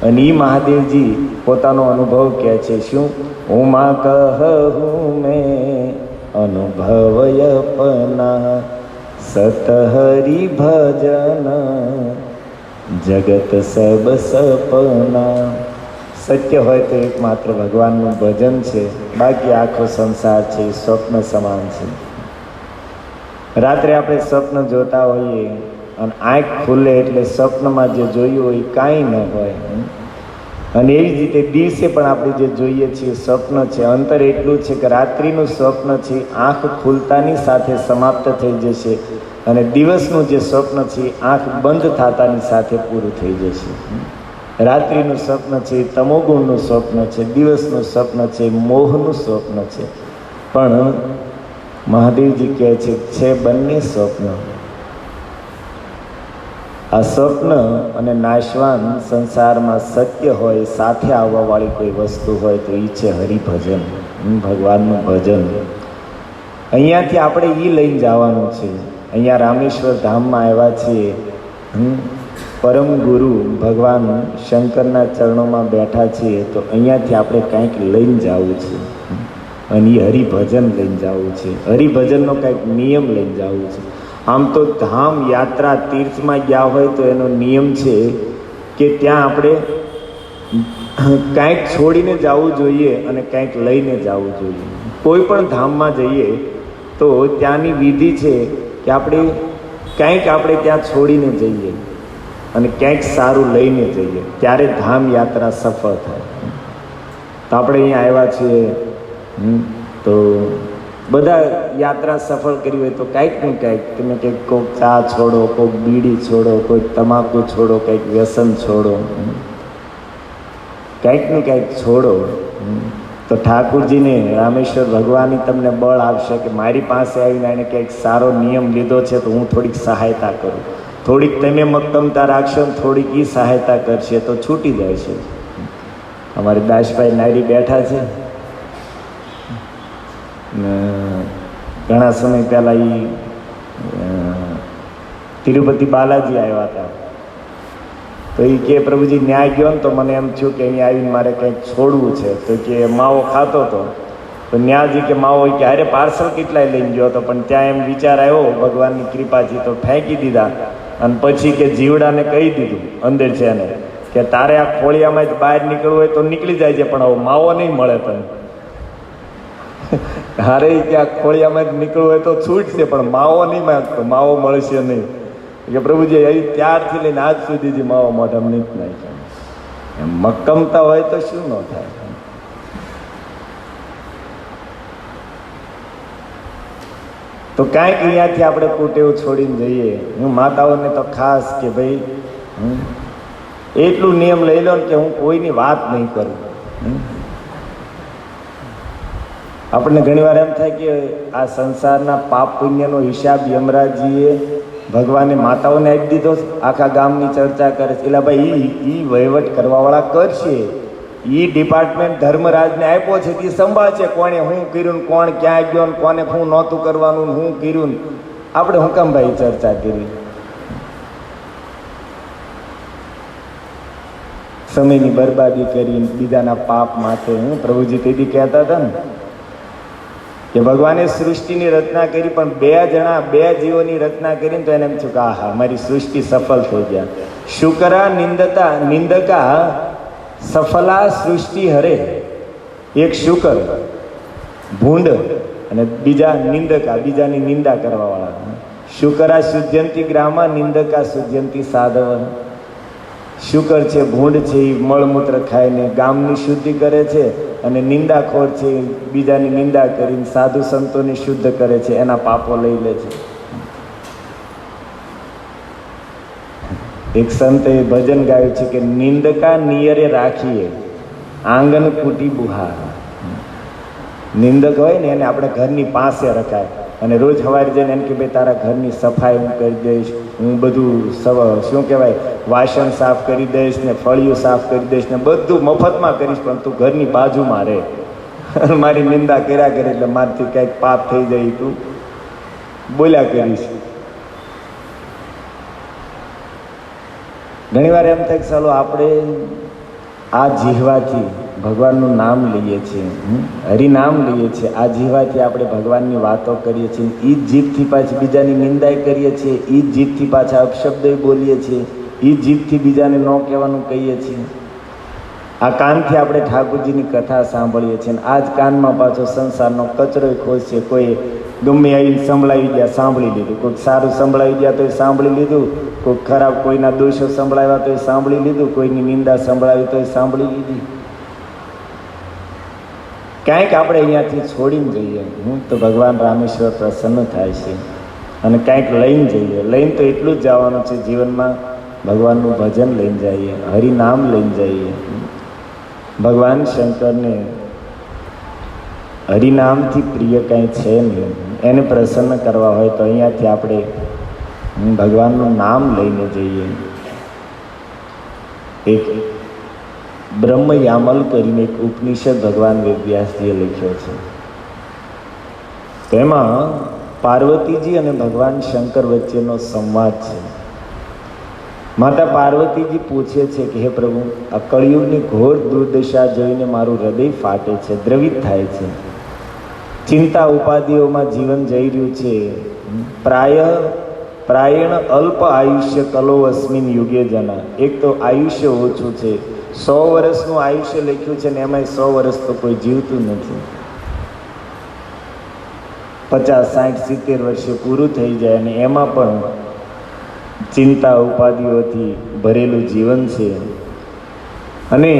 અને એ મહાદેવજી પોતાનો અનુભવ કહે છે, શું? ઉમા કહું મેં અનુભવયપના, સત હરિ ભજન જગત સબ સપના. સત્ય હોય તો એકમાત્ર ભગવાનનું ભજન છે, બાકી આખો સંસાર છે એ સ્વપ્ન સમાન છે. રાત્રે આપણે સ્વપ્ન જોતા હોઈએ અને આંખ ખુલે એટલે સ્વપ્નમાં જે જોયું હોય એ કાંઈ ન હોય. અને એવી જ રીતે દિવસે પણ આપણે જે જોઈએ છીએ સ્વપ્ન છે, અંતર એટલું છે કે રાત્રિનું સ્વપ્ન છે આંખ ખુલતાની સાથે સમાપ્ત થઈ જશે અને દિવસનું જે સ્વપ્ન છે આંખ બંધ થતાની સાથે પૂરું થઈ જશે. રાત્રિનું સ્વપ્ન છે તમોગુણનું સ્વપ્ન છે, દિવસનું સ્વપ્ન છે મોહનું સ્વપ્ન છે. પણ મહાદેવજી કહે છે બંને સ્વપ્ન. આ સ્વપ્ન અને નાશવાન સંસારમાં સત્ય હોય, સાથે આવવાવાળી કોઈ વસ્તુ હોય તો એ છે હરિભજન, ભગવાનનું ભજન. અહીંયાથી આપણે એ લઈને જવાનું છે. અહીંયા રામેશ્વર ધામમાં આવ્યા છીએ, પરમ ગુરુ ભગવાન શંકરના ચરણોમાં બેઠા છીએ, તો અહીંયાથી આપણે કંઈક લઈને જવું છે અને એ હરિભજન લઈને જવું છે. હરિભજનનો કંઈક નિયમ લઈને જવું છે. આમ તો ધામ યાત્રા તીર્થમાં ગયા હોય તો એનો નિયમ છે કે ત્યાં આપણે કાંઈક છોડીને જવું જોઈએ અને કાંઈક લઈને જવું જોઈએ. કોઈ પણ ધામમાં જઈએ તો ત્યાંની વિધિ છે કે આપણે કાંઈક આપણે ત્યાં છોડીને જઈએ અને ક્યાંક સારું લઈને જઈએ, ત્યારે ધામ યાત્રા સફળ થાય. તો આપણે અહીંયા આવ્યા છીએ તો બધા યાત્રા સફળ કરી હોય તો કાંઈક ને કાંઈક તમે કંઈક કોઈક ચા છોડો, કોઈક બીડી છોડો, કોઈક તમાકુ છોડો, કંઈક વ્યસન છોડો, કાંઈક ને કાંઈક છોડો. તો ઠાકુરજીને રામેશ્વર ભગવાન તમને બળ આપશે કે મારી પાસે આવીને એને કંઈક સારો નિયમ લીધો છે તો હું થોડીક સહાયતા કરું. થોડીક તમે મક્કમતા રાખશો ને થોડીક એ સહાયતા કરશે તો છૂટી જાય છે. અમારે દાસભાઈ નાયરી બેઠા છે. ઘણા સમય પહેલાં એ તિરુપતિ બાલાજી આવ્યા હતા. તો એ કે પ્રભુજી ન્યાય ગયો ને તો મને એમ થયું કે અહીંયા આવીને મારે કંઈક છોડવું છે. તો કે માવો ખાતો હતો તો ન્યાજી કે માવો કે અરે પાર્સલ કેટલાય લઈને ગયો હતો, પણ ત્યાં એમ વિચાર આવ્યો ભગવાનની કૃપાથી તો ફેંકી દીધા. અને પછી કે જીવડાને કહી દીધું અંદર છે એને કે તારે આ ખોળિયામાં જ બહાર નીકળવું હોય તો નીકળી જાય છે, પણ હવે માવો નહીં મળે તને. હારે કે આ ખોળિયામાં જ નીકળવું હોય તો છૂટશે, પણ માવો નહીં માંગતો, માવો મળશે નહીં. કે પ્રભુજી અહીં ત્યારથી લઈને આજ સુધી માવો મોઢામાં નહીં નાખ્યો. એમ મક્કમતા હોય તો શું ન થાય. તો કાંઈક અહીંયાથી આપણે કુટેવ છોડીને જઈએ. હું માતાઓને તો ખાસ કે ભાઈ એટલું નિયમ લઈ લો ને કે હું કોઈની વાત નહીં કરું. આપણને ઘણીવાર એમ થાય કે આ સંસારના પાપ પુણ્યનો હિસાબ યમરાજીએ ભગવાને માતાઓને આપી દીધો. આખા ગામની ચર્ચા કરે છે એટલે ભાઈ એ વહીવટ કરવાવાળા કરશે. એ ડિપાર્ટમેન્ટ ધર્મરાજને આપ્યો છે તે સંભાળશે કોણે શું કર્યું ને કોણ ક્યાં ગયો ને કોને શું નહોતું કરવાનું ને શું કર્યું ને આપણે હું કામ ભાઈ ચર્ચા કરી. સમયની બરબાદી કરીને બીજાના પાપ માટે હું પ્રભુજી તેથી કહેતા હતા ને કે ભગવાને સૃષ્ટિની રચના કરી, પણ બે જીવોની રચના કરીને તો એને એમ થયું કે આહા મારી સૃષ્ટિ સફળ થઈ ગયા. શુકરા નિંદકા સફલા સૃષ્ટિ હરે. એક શુકર ભૂંડ અને બીજા નિંદકા, બીજાની નિંદા કરવાવાળા. શુકરા શુદ્ધ્યંતિ ગ્રામા નિંદકા શુદ્ધ્યંતિ સાધવ. શુકર છે ભૂંડ છે એ મળમૂત્ર ખાઈને ગામની શુદ્ધિ કરે છે, અને નિંદાખોર છે બીજાની નિંદા કરીને સાધુ સંતોની શુદ્ધ કરે છે, એના પાપો લઈ લે છે. એક સંતે ભજન ગાયું છે કે નિંદકા નિયરે રાખીએ આંગન કુટી બુહાર. નિંદક હોય ને એને આપણે ઘરની પાસે રખાય અને રોજ સવારે જઈને એમ કે ભાઈ તારા ઘરની સફાઈ હું કરી દઈશ, હું બધું શું કહેવાય વાસણ સાફ કરી દઈશ ને ફળિયું સાફ કરી દઈશ ને બધું મફતમાં કરીશ, પણ તું ઘરની બાજુમાં રહે. મારી નિંદા કર્યા કરે એટલે મારથી કંઈક પાપ થઈ જાય તું બોલ્યા કરીશ. ઘણીવાર એમ થાય કે ચાલો આપણે આ જીહવાથી ભગવાનનું નામ લઈએ છીએ, હરિનામ લઈએ છીએ. આ જીવાથી આપણે ભગવાનની વાતો કરીએ છીએ. એ જ જીભથી પાછી બીજાની નિંદાય કરીએ છીએ, એ જ જીભથી પાછા અપશબ્દો બોલીએ છીએ, એ જ જીભથી બીજાને ન કહેવાનું કહીએ છીએ. આ કાનથી આપણે ઠાકોરજીની કથા સાંભળીએ છીએ. આ જ કાનમાં પાછો સંસારનો કચરો ખોશ છે. કોઈ ગમે આવીને સંભળાવી ગયા, સાંભળી લીધું. કોઈક સારું સંભળાવી ગયા તો એ સાંભળી લીધું, કોઈક ખરાબ કોઈના દોષો સંભળાવ્યા તો એ સાંભળી લીધું, કોઈની નિંદા સંભળાવી તો એ સાંભળી લીધી. ક્યાંક આપણે અહીંયાથી છોડીને જઈએ તો ભગવાન રામેશ્વર પ્રસન્ન થાય છે. અને ક્યાંક લઈને જઈએ, લઈને તો એટલું જ જવાનું છે જીવનમાં, ભગવાનનું ભજન લઈને જઈએ, હરિનામ લઈને જઈએ. ભગવાન શંકરને હરિનામથી પ્રિય કાંઈ છે નહીં. એને પ્રસન્ન કરવા હોય તો અહીંયાથી આપણે ભગવાનનું નામ લઈને જઈએ. એક બ્રહ્મયામલ કરીને એક ઉપનિષદ ભગવાન વેદવ્યાસજીએ લખ્યો છે. તેમાં પાર્વતીજી અને ભગવાન શંકર વચ્ચેનો સંવાદ છે. માતા પાર્વતીજી પૂછે છે કે હે પ્રભુ, આ કળિયુગની ઘોર દુર્દશા જોઈને મારું હૃદય ફાટે છે, દ્રવિત થાય છે. ચિંતા ઉપાધિઓમાં જીવન જઈ રહ્યું છે. પ્રાયણ અલ્પ આયુષ્ય કલો અસ્મિન યુગે જના. એક તો આયુષ્ય ઓછું છે, 100 વર્ષનું આયુષ્ય લખ્યું છે ને એમાંય 100 વર્ષ તો કોઈ જીવતું નથી. 50, 60, 70 વર્ષે પૂરું થઈ જાય અને એમાં પણ ચિંતા ઉપાધિઓથી ભરેલું જીવન છે. અને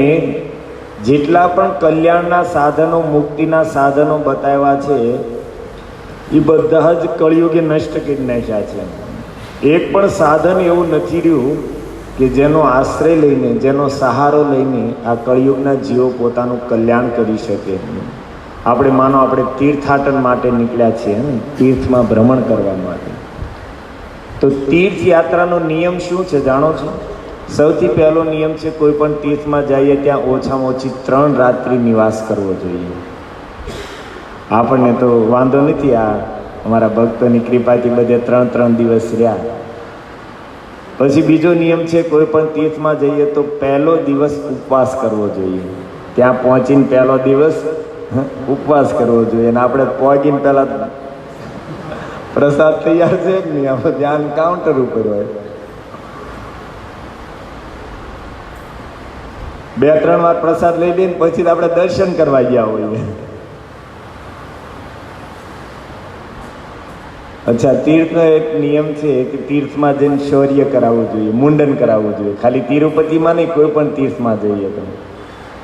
જેટલા પણ કલ્યાણના સાધનો, મુક્તિના સાધનો બતાવ્યા છે એ બધા જ કળિયુગે નષ્ટ કરી નાખ્યા છે. એક પણ સાધન એવું નથી રહ્યું કે જેનો આશ્રય લઈને, જેનો સહારો લઈને આ કળિયુગના જીવો પોતાનું કલ્યાણ કરી શકે. આપણે માનો આપણે તીર્થાટન માટે નીકળ્યા છીએ, તીર્થમાં ભ્રમણ કરવા માટે. તો તીર્થયાત્રાનો નિયમ શું છે જાણો છો? સૌથી પહેલો નિયમ છે, કોઈ પણ તીર્થમાં જઈએ ત્યાં ઓછામાં ઓછી 3 રાત્રિ નિવાસ કરવો જોઈએ. આપણને તો વાંધો નથી, આ અમારા ભક્તોની કૃપાથી બધે 3 દિવસ રહ્યા. પછી બીજો નિયમ છે, કોઈ પણ તીર્થમાં જઈએ તો પહેલો દિવસ ઉપવાસ કરવો જોઈએ. ત્યાં પહોંચીને પહેલો દિવસ ઉપવાસ કરવો જોઈએ. અને આપણે પહોંચીને પહેલાં પ્રસાદ તૈયાર છે કે નહીં, આપણે ધ્યાન કાઉન્ટર ઉપર હોય. 2-3 વાર પ્રસાદ લઈ લઈને પછી આપણે દર્શન કરવા ગયા હોઈએ. અચ્છા, તીર્થનો એક નિયમ છે કે તીર્થમાં જઈને શૌર્ય કરાવવું જોઈએ, મુંડન કરાવવું જોઈએ. ખાલી તિરુપતિમાં નહીં, કોઈ પણ તીર્થમાં જઈએ તો.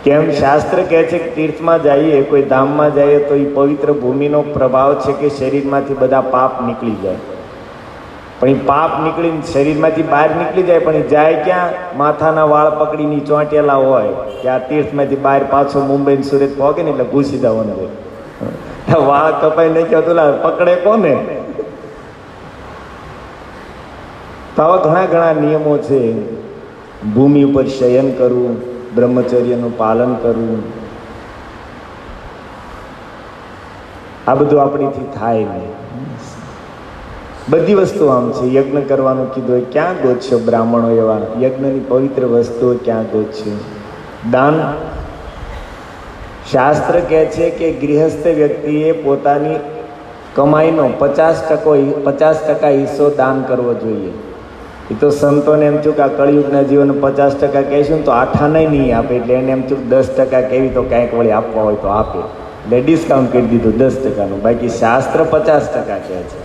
કેમ? શાસ્ત્ર કહે છે કે તીર્થમાં જઈએ, કોઈ ધામમાં જઈએ તો એ પવિત્ર ભૂમિનો પ્રભાવ છે કે શરીરમાંથી બધા પાપ નીકળી જાય. પણ એ પાપ નીકળીને શરીરમાંથી બહાર નીકળી જાય, પણ એ જાય ક્યાં? માથાના વાળ પકડીને ચોંટેલા હોય કે આ તીર્થમાંથી બહાર પાછો મુંબઈ ને સુરત પહોંચે ને એટલે ઘૂસી જવાનું હોય. વાળ કપાઈ નહીં કહેતો પકડે કોને? તો આવા ઘણા નિયમો છે. ભૂમિ ઉપર શયન કરવું, બ્રહ્મચર્યનું પાલન કરવું, આ બધું આપણીથી થાય નહીં. બધી વસ્તુ આમ છે. યજ્ઞ કરવાનું કીધું હોય, ક્યાં ગોતશો બ્રાહ્મણો એવા? યજ્ઞની પવિત્ર વસ્તુઓ ક્યાં ગોતશો? દાન, શાસ્ત્ર કહે છે કે ગૃહસ્થ વ્યક્તિએ પોતાની કમાઈનો 50% હિસ્સો દાન કરવો જોઈએ. એ તો સંતોને એમ થયું કે આ કળિયુગના જીવન 50% કહીશું તો આઠાનાય નહીં આપે, એટલે એને એમ થયું 10% કેવી તો કાંઈક વળી આપવા હોય તો આપે, એટલે ડિસ્કાઉન્ટ કરી દીધું 10%નું. બાકી શાસ્ત્ર 50% કહે છે.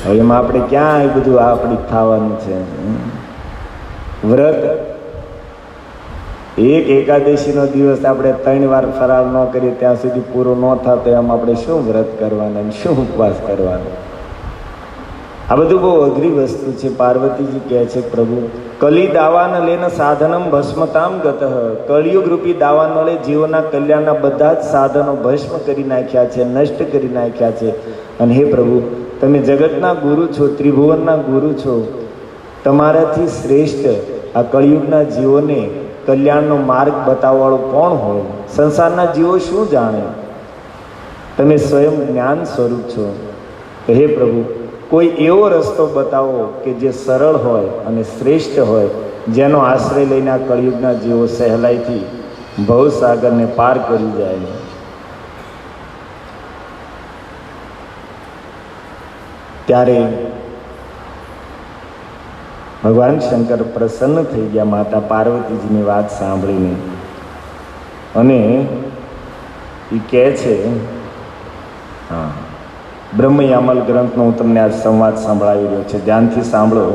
હવે એમાં આપણે ક્યાં એ બધું આપણી થવાનું છે? વ્રત, એક એકાદશીનો દિવસ આપણે 3 વાર ફરાળ ન કરીએ ત્યાં સુધી પૂરો ન થતો એમ આપણે શું વ્રત કરવાના, શું ઉપવાસ કરવાનો? આ બધું બહુ અઘરી વસ્તુ છે. પાર્વતીજી કહે છે, પ્રભુ કલી દાવાન લેન સાધનમ ભસ્મતામ ગત. કળિયુગ રૂપી દાવાન લે જીવોના કલ્યાણના બધા જ સાધનો ભસ્મ કરી નાખ્યા છે, નષ્ટ કરી નાખ્યા છે. અને હે પ્રભુ, તમે જગતના ગુરુ છો, ત્રિભુવનના ગુરુ છો. તમારાથી શ્રેષ્ઠ આ કળિયુગના જીવોને કલ્યાણનો માર્ગ બતાવવાળો કોણ હોય? સંસારના જીવો શું જાણે? તમે સ્વયં જ્ઞાન સ્વરૂપ છો. તો હે પ્રભુ, કોઈ એવો રસ્તો બતાવો કે જે સરળ હોય અને શ્રેષ્ઠ હોય, જેનો આશ્રય લઈને આ કળિયુગના જીવો સહેલાઈથી ભવસાગરને પાર કરી જાય. ત્યારે ભગવાન શંકર પ્રસન્ન થઈ ગયા માતા પાર્વતીજીની વાત સાંભળીને, અને એ કહે છે, હા, બ્રહ્મયામલ ગ્રંથનો હું તમને આ સંવાદ સંભળાવી રહ્યો છે, ધ્યાનથી સાંભળો.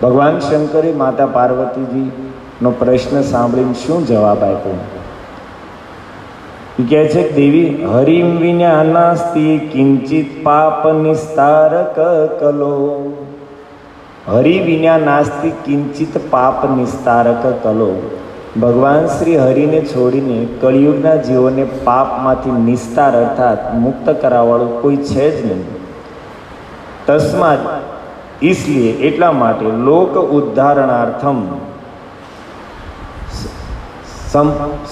ભગવાન શંકરે માતા પાર્વતીજીનો પ્રશ્ન સાંભળીને શું જવાબ આપ્યો? એ કહે છે, દેવી, હરિમ વિના નાસ્તિ કિંચિત પાપ નિસ્તારક કલો. હરિ વિના નાસ્તિ કિંચિત પાપ નિસ્તારક કલો. ભગવાન શ્રી હરિને છોડીને કળિયુગના જીવોને પાપમાંથી નિસ્તાર અર્થાત મુક્ત કરાવવાળું કોઈ છે જ નહીં. તસ્માદ इसलिए એટલા માટે લોક ઉદ્ધારણાર્થમ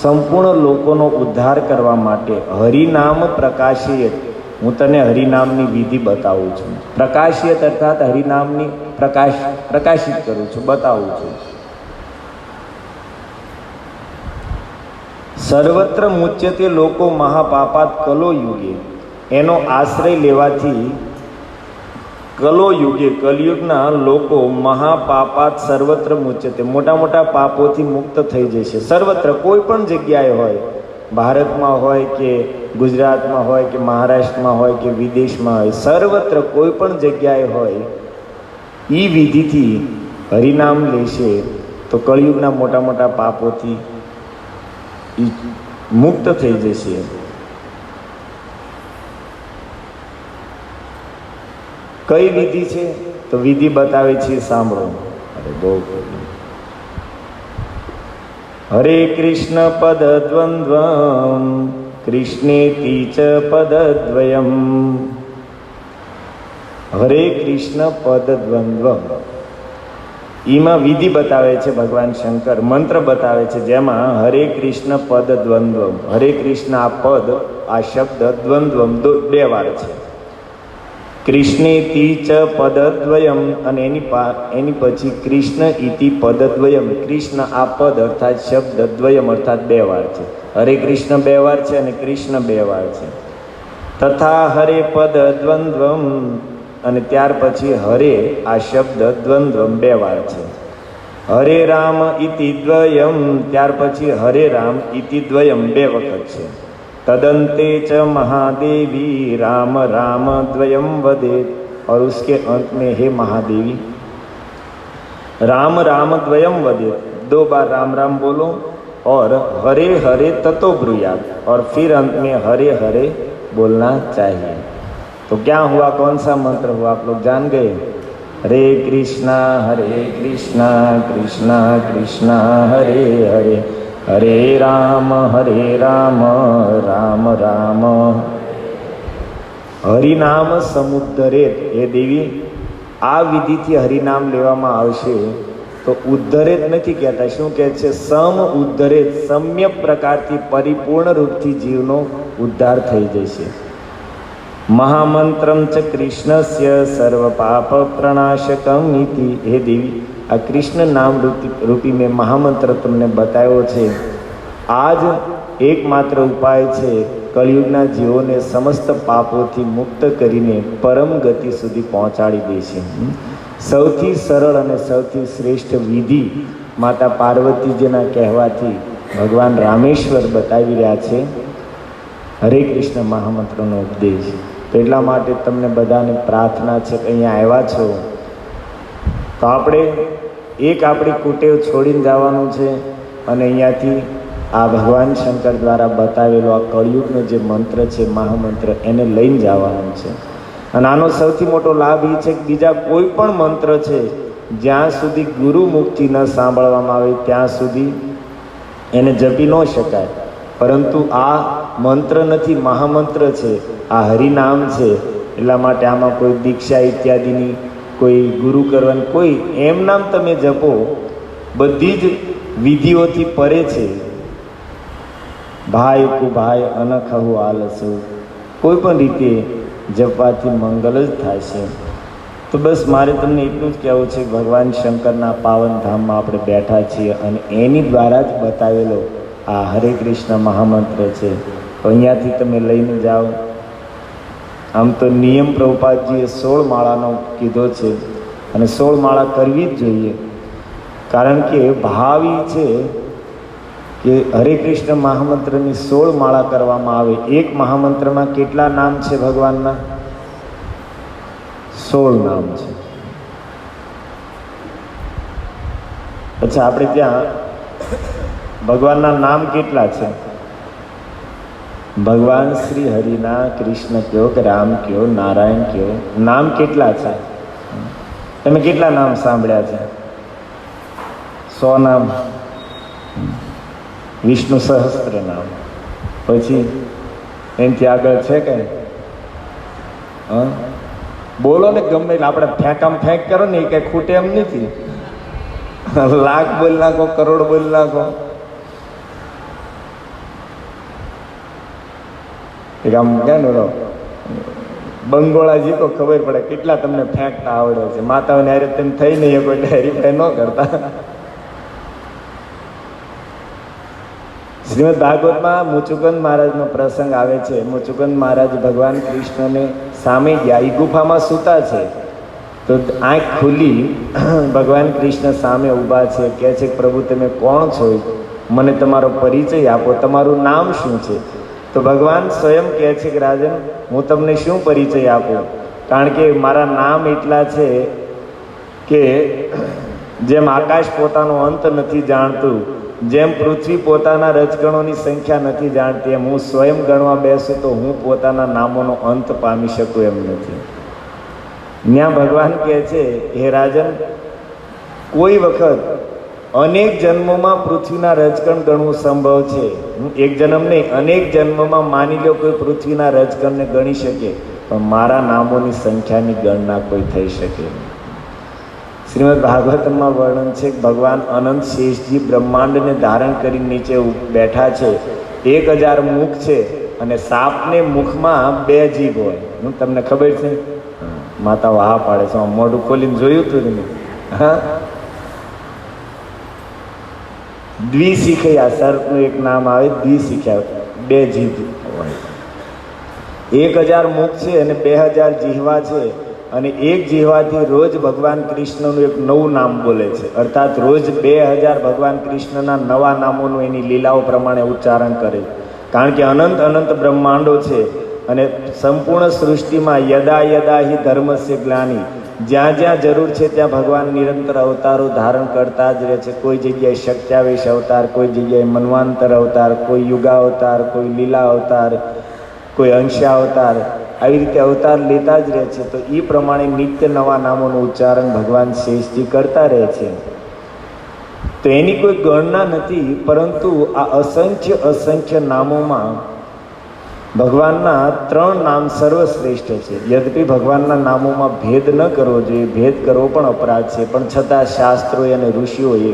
સંપૂર્ણ લોકોનો ઉદ્ધાર કરવા માટે હરિનામ પ્રકાશિયત, હું તને હરિનામની વિધિ બતાવું છું. પ્રકાશિયત અર્થાત હરિનામની પ્રકાશિત કરું છું, બતાવું છું. સર્વત્ર મુચ્યતે લોકો મહાપાપાત કલો યુગે, એનો આશ્રય લેવાથી કલો યુગે કલયુગના લોકો મહાપાપાત સર્વત્ર મુચ્યતે, મોટા મોટા પાપોથી મુક્ત થઈ જશે. સર્વત્ર, કોઈ પણ જગ્યાએ હોય, ભારતમાં હોય કે ગુજરાતમાં હોય કે મહારાષ્ટ્રમાં હોય કે વિદેશમાં હોય, સર્વત્ર કોઈ પણ જગ્યાએ હોય, એ વિધિથી હરિનામ લેશે તો કળિયુગના મોટા મોટા પાપોથી મુક્ત થઈ જશે. કઈ વિધિ છે? તો વિધિ બતાવે છે, સાંભળો. અરે બહુ હરે કૃષ્ણ પદ દ્વંદ્વમ કૃષ્ણેતિ ચ પદદ્વયમ. હરે કૃષ્ણ પદ દ્વંદ્વમ, એમાં વિધિ બતાવે છે ભગવાન શંકર, મંત્ર બતાવે છે, જેમાં હરે કૃષ્ણ પદ દ્વંદ્વમ, હરે કૃષ્ણ આ પદ, આ શબ્દ, દ્વંદ્વમ બે વાર છે. કૃષ્ણેતિ ચ પદદ્વયમ, અને એની પછી કૃષ્ણ ઇતિ પદદ્વયમ, કૃષ્ણ આ પદ અર્થાત શબ્દ, દ્વયમ અર્થાત બે વાર છે. હરે કૃષ્ણ બે વાર છે અને કૃષ્ણ બે વાર છે. તથા હરે પદ દ્વંદ્વમ, અને ત્યાર પછી હરે આ શબ્દ, દ્વંદ્વમ બે વાર છે. હરે રામ ઇતિ દ્વયમ, ત્યાર પછી હરે રામ ઇતિ દ્વયમ બે વખત છે. तदंते च महादेवी राम राम द्वयम वदेत, और उसके अंत में हे महादेवी राम राम द्वयम वदेत, दो बार राम राम बोलो, और हरे हरे ततो ब्रूयात, और फिर अंत में हरे हरे बोलना चाहिए. तो क्या हुआ, कौन सा मंत्र हुआ, आप लोग जान गए? हरे कृष्णा कृष्णा कृष्णा हरे हरे, हरे राम राम राम हरिनाम समुद्धरेत. हे देवी, આ વિધિથી હરિનામ લેવામાં આવશે તો ઉદ્ધરેત નથી કહેતા, શું કહે છે? સમ ઉદ્ધરેત, સમ્યક પ્રકારથી પરિપૂર્ણ રૂપથી જીવનો ઉદ્ધાર થઈ જશે. મહામંત્રમ ચ કૃષ્ણસ્ય સર્વ પાપ પ્રણાશકમ ઇતિ. હે દેવી, આ કૃષ્ણ નામ રૂપી મેં મહામંત્ર તમને બતાવ્યો છે. આ જ એકમાત્ર ઉપાય છે કળિયુગના જીવોને સમસ્ત પાપોથી મુક્ત કરીને પરમ ગતિ સુધી પહોંચાડી દેશે. સૌથી સરળ અને સૌથી શ્રેષ્ઠ વિધિ માતા પાર્વતીજીના કહેવાથી ભગવાન રામેશ્વર બતાવી રહ્યા છે હરે કૃષ્ણ મહામંત્રનો ઉપદેશ. તો એટલા માટે તમને બધાને પ્રાર્થના છે કે અહીંયા આવ્યા છો તો આપણે આપણી કુટેવ છોડીને જવાનું છે, અને અહીંયાથી આ ભગવાન શંકર દ્વારા બતાવેલો આ કળિયુગનો જે મંત્ર છે, મહામંત્ર, એને લઈને જવાનું છે. અને આનો સૌથી મોટો લાભ એ છે કે બીજા કોઈ પણ મંત્ર છે, જ્યાં સુધી ગુરુમુખથી ન સાંભળવામાં આવે ત્યાં સુધી એને જપી ન શકાય. પરંતુ આ મંત્ર નથી, મહામંત્ર છે, આ હરિનામ છે. એટલા માટે આમાં કોઈ દીક્ષા ઇત્યાદિની, કોઈ ગુરુ કરવાની, કોઈ એમ નામ તમે જપો, બધી જ વિધિઓથી પરે છે. ભાઈ કુભાઈ અનખહુ આલસુ, કોઈ પણ રીતે જપવાથી મંગલ જ થાય છે. તો તો બસ મારે તમને એટલું જ કહેવું છે કે ભગવાન શંકરના પાવન ધામમાં આપણે બેઠા છીએ અને એની દ્વારા જ બતાવેલો આ હરે કૃષ્ણ મહામંત્ર છે. તો અહીંયાથી તમે લઈને જાઓ. આમ તો નિયમ પ્રભુપાદજીએ 16 માળાનો કીધો છે અને 16 માળા કરવી જ જોઈએ, કારણ કે ભાવ એ છે કે હરે કૃષ્ણ મહામંત્રની 16 માળા કરવામાં આવે. એક મહામંત્રમાં કેટલા નામ છે ભગવાનના? 16 નામ છે. અચ્છા, આપણે ત્યાં ભગવાનના નામ કેટલા છે? ભગવાન શ્રી હરિના કૃષ્ણ કયો કે રામ કયો નારાયણ કયો, નામ કેટલા છે? તમે કેટલા નામ સાંભળ્યા છે? 100 નામ. વિષ્ણુ સહસ્ત્ર નામ. પછી એનાથી આગળ છે કે? બોલો ને, ગમે એટલે આપણે ફેંકામ ફેંક કરો ને એ કઈ ખૂટે એમ નથી. લાખ બોલ નાખો, કરોડ બોલ નાખો. એક આમ ક્યાં નો બંગોળા જીતો ખબર પડે કેટલા તમને ફેંકતા આવડે છે. માતાઓને હારે તેમ થઈ નહીં કોઈ હેરીફાઈ ન કરતા. શ્રીમદ ભાગવતમાં મુચુકંદ મહારાજનો પ્રસંગ આવે છે. મુચુકંદ મહારાજ ભગવાન કૃષ્ણને સામે ગયા, એ ગુફામાં સૂતા છે. તો આંખ ખુલી, ભગવાન કૃષ્ણ સામે ઊભા છે. કહે છે કે પ્રભુ તમે કોણ છો? મને તમારો પરિચય આપો, તમારું નામ શું છે? તો ભગવાન સ્વયં કહે છે કે રાજન, હું તમને શું પરિચય આપું, કારણ કે મારા નામ એટલા છે કે જેમ આકાશ પોતાનો અંત નથી જાણતું, જેમ પૃથ્વી પોતાના રજકણોની સંખ્યા નથી જાણતી, એમ હું સ્વયં ગણવા બેસું તો હું પોતાના નામોનો અંત પામી શકું એમ નથી. ત્યાં ભગવાન કહે છે, હે રાજન, કોઈ વખત અનેક જન્મોમાં પૃથ્વીના રજકણ ગણવું સંભવ છે. એક જન્મ નહીં, અનેક જન્મમાં માની લો કોઈ પૃથ્વીના રજકણને ગણી શકે, પણ મારા નામોની સંખ્યાની ગણના કોઈ થઈ શકે નહીં. શ્રીમદ ભાગવતમાં વર્ણન છે કે ભગવાન અનંત શેષજી બ્રહ્માંડને ધારણ કરી નીચે બેઠા છે. 1000 મુખ છે અને સાપને મુખમાં 2 જીભ હોય. હું તમને ખબર છે? માતાઓ હા પાડે છે. મોઢું ખોલીને જોયું હતું ને? હા, દ્વિશિખયા સર્પનું એક નામ આવે, દ્વિશિખયા, 2 જીભ હોય. 1000 મુખ છે અને 2000 જીહવા છે, અને એક જીહવાથી રોજ ભગવાન કૃષ્ણનું એક નવું નામ બોલે છે. અર્થાત રોજ 2000 ભગવાન કૃષ્ણના નવા નામોનું એની લીલાઓ પ્રમાણે ઉચ્ચારણ કરે. કારણ કે અનંત અનંત બ્રહ્માંડો છે અને સંપૂર્ણ સૃષ્ટિમાં યદા યદા હિ ધર્મસ્ય ગ્લાનિ, જ્યાં જ્યાં જરૂર છે ત્યાં ભગવાન નિરંતર અવતારો ધારણ કરતા જ રહે છે. કોઈ જગ્યાએ શક્ત્યાવેશ અવતાર, કોઈ જગ્યાએ મન્વાંતર અવતાર, કોઈ યુગા અવતાર, કોઈ લીલા અવતાર, કોઈ અંશા અવતાર, આવી રીતે અવતાર લેતા જ રહે છે. તો એ પ્રમાણે નિત્ય નવા નામોનું ઉચ્ચારણ ભગવાન શેષજી કરતા રહે છે. તો એની કોઈ ગણના નથી, પરંતુ આ અસંખ્ય અસંખ્ય નામોમાં ભગવાનના 3 નામ સર્વશ્રેષ્ઠ છે. યદ્યપિ ભગવાનના નામોમાં ભેદ ન કરવો જોઈએ, ભેદ કરવો પણ અપરાધ છે, પણ છતાં શાસ્ત્રોએ અને ઋષિઓએ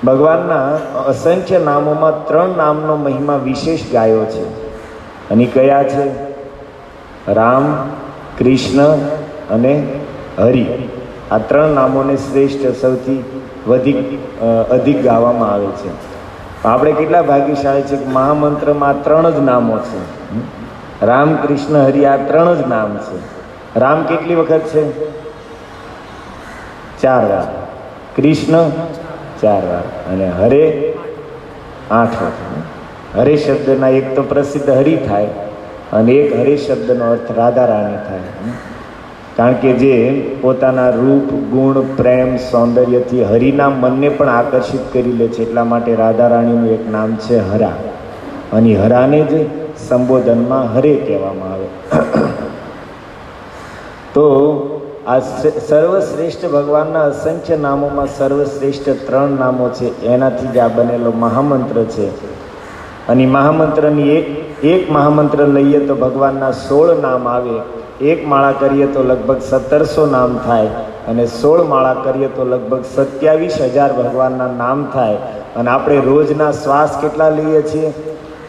ભગવાનના અસંખ્ય નામોમાં 3 નામનો મહિમા વિશેષ ગાયો છે. અને કયા છે? રામ, કૃષ્ણ અને હરિ. આ 3 નામોને શ્રેષ્ઠ, સૌથી અધિક ગાવામાં આવે છે. આપણે કેટલા ભાગ્યશાળી છે કે મહામંત્રમાં 3 જ નામો છે. રામ, કૃષ્ણ, હરિ, આ 3 જ નામ છે. રામ કેટલી વખત છે? 4 વાર. કૃષ્ણ 4 વાર અને હરે 8 વખત. હરે શબ્દના એક તો પ્રસિદ્ધ હરિ થાય અને એક હરે શબ્દનો અર્થ રાધા રાણી થાય. કારણ કે જે પોતાના રૂપ, ગુણ, પ્રેમ, સૌંદર્યથી હરિના મનને પણ આકર્ષિત કરી લે છે, એટલા માટે રાધા રાણીનું એક નામ છે હરા, અને હરાને જ સંબોધનમાં હરે કહેવામાં આવે. તો આ સર્વશ્રેષ્ઠ ભગવાનના અસંખ્ય નામોમાં સર્વશ્રેષ્ઠ 3 નામો છે. એનાથી જ આ બનેલો મહામંત્ર છે. અને મહામંત્રની એક મહામંત્ર લઈએ તો ભગવાનના 16 નામ આવે. 1 માળા કરીએ તો લગભગ 1700 નામ થાય, અને 16 માળા કરીએ તો લગભગ 27,000 ભગવાનના નામ થાય. અને આપણે રોજના શ્વાસ કેટલા લઈએ છીએ?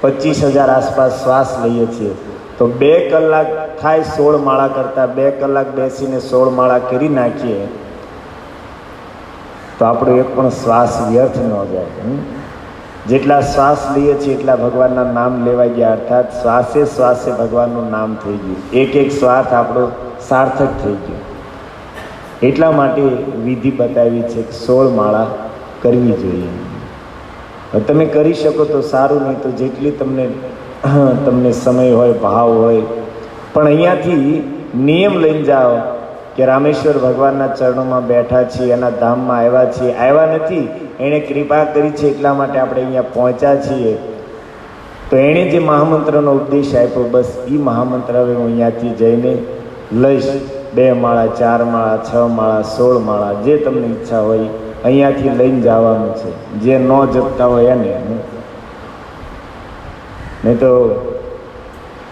25,000 આસપાસ શ્વાસ લઈએ છીએ. તો 2 કલાક થાય 16 માળા કરતાં 2 કલાક બેસીને 16 માળા કરી નાખીએ તો આપણો એક પણ શ્વાસ વ્યર્થ ન જાય. જેટલા શ્વાસ લઈએ છીએ એટલા ભગવાનના નામ લેવા ગયા, અર્થાત શ્વાસે શ્વાસે ભગવાનનું નામ થઈ ગયું. એક એક શ્વાસ આપણો સાર્થક થઈ ગયો. એટલા માટે વિધિ બતાવી છે કે 16 માળા કરવી જોઈએ. તમે કરી શકો તો સારું, નહીં તો જેટલી તમને સમય હોય, ભાવ હોય. પણ અહીંયાથી નિયમ લઈને જાઓ કે રામેશ્વર ભગવાનના ચરણોમાં બેઠા છીએ, એના ધામમાં આવ્યા છીએ. આવ્યા નથી, એણે કૃપા કરી છે એટલા માટે આપણે અહીંયા પહોંચ્યા છીએ. તો એણે જે મહામંત્રનો ઉપદેશ આપ્યો, બસ એ મહામંત્ર હવે હું અહીંયાથી જઈને લઈશ. 2 માળા, 4 માળા, 6 માળા, 16 માળા, જે તમને ઈચ્છા હોય અહીંયાથી લઈને જવાનું છે. જે ન જપતા હોય એને. નહીં તો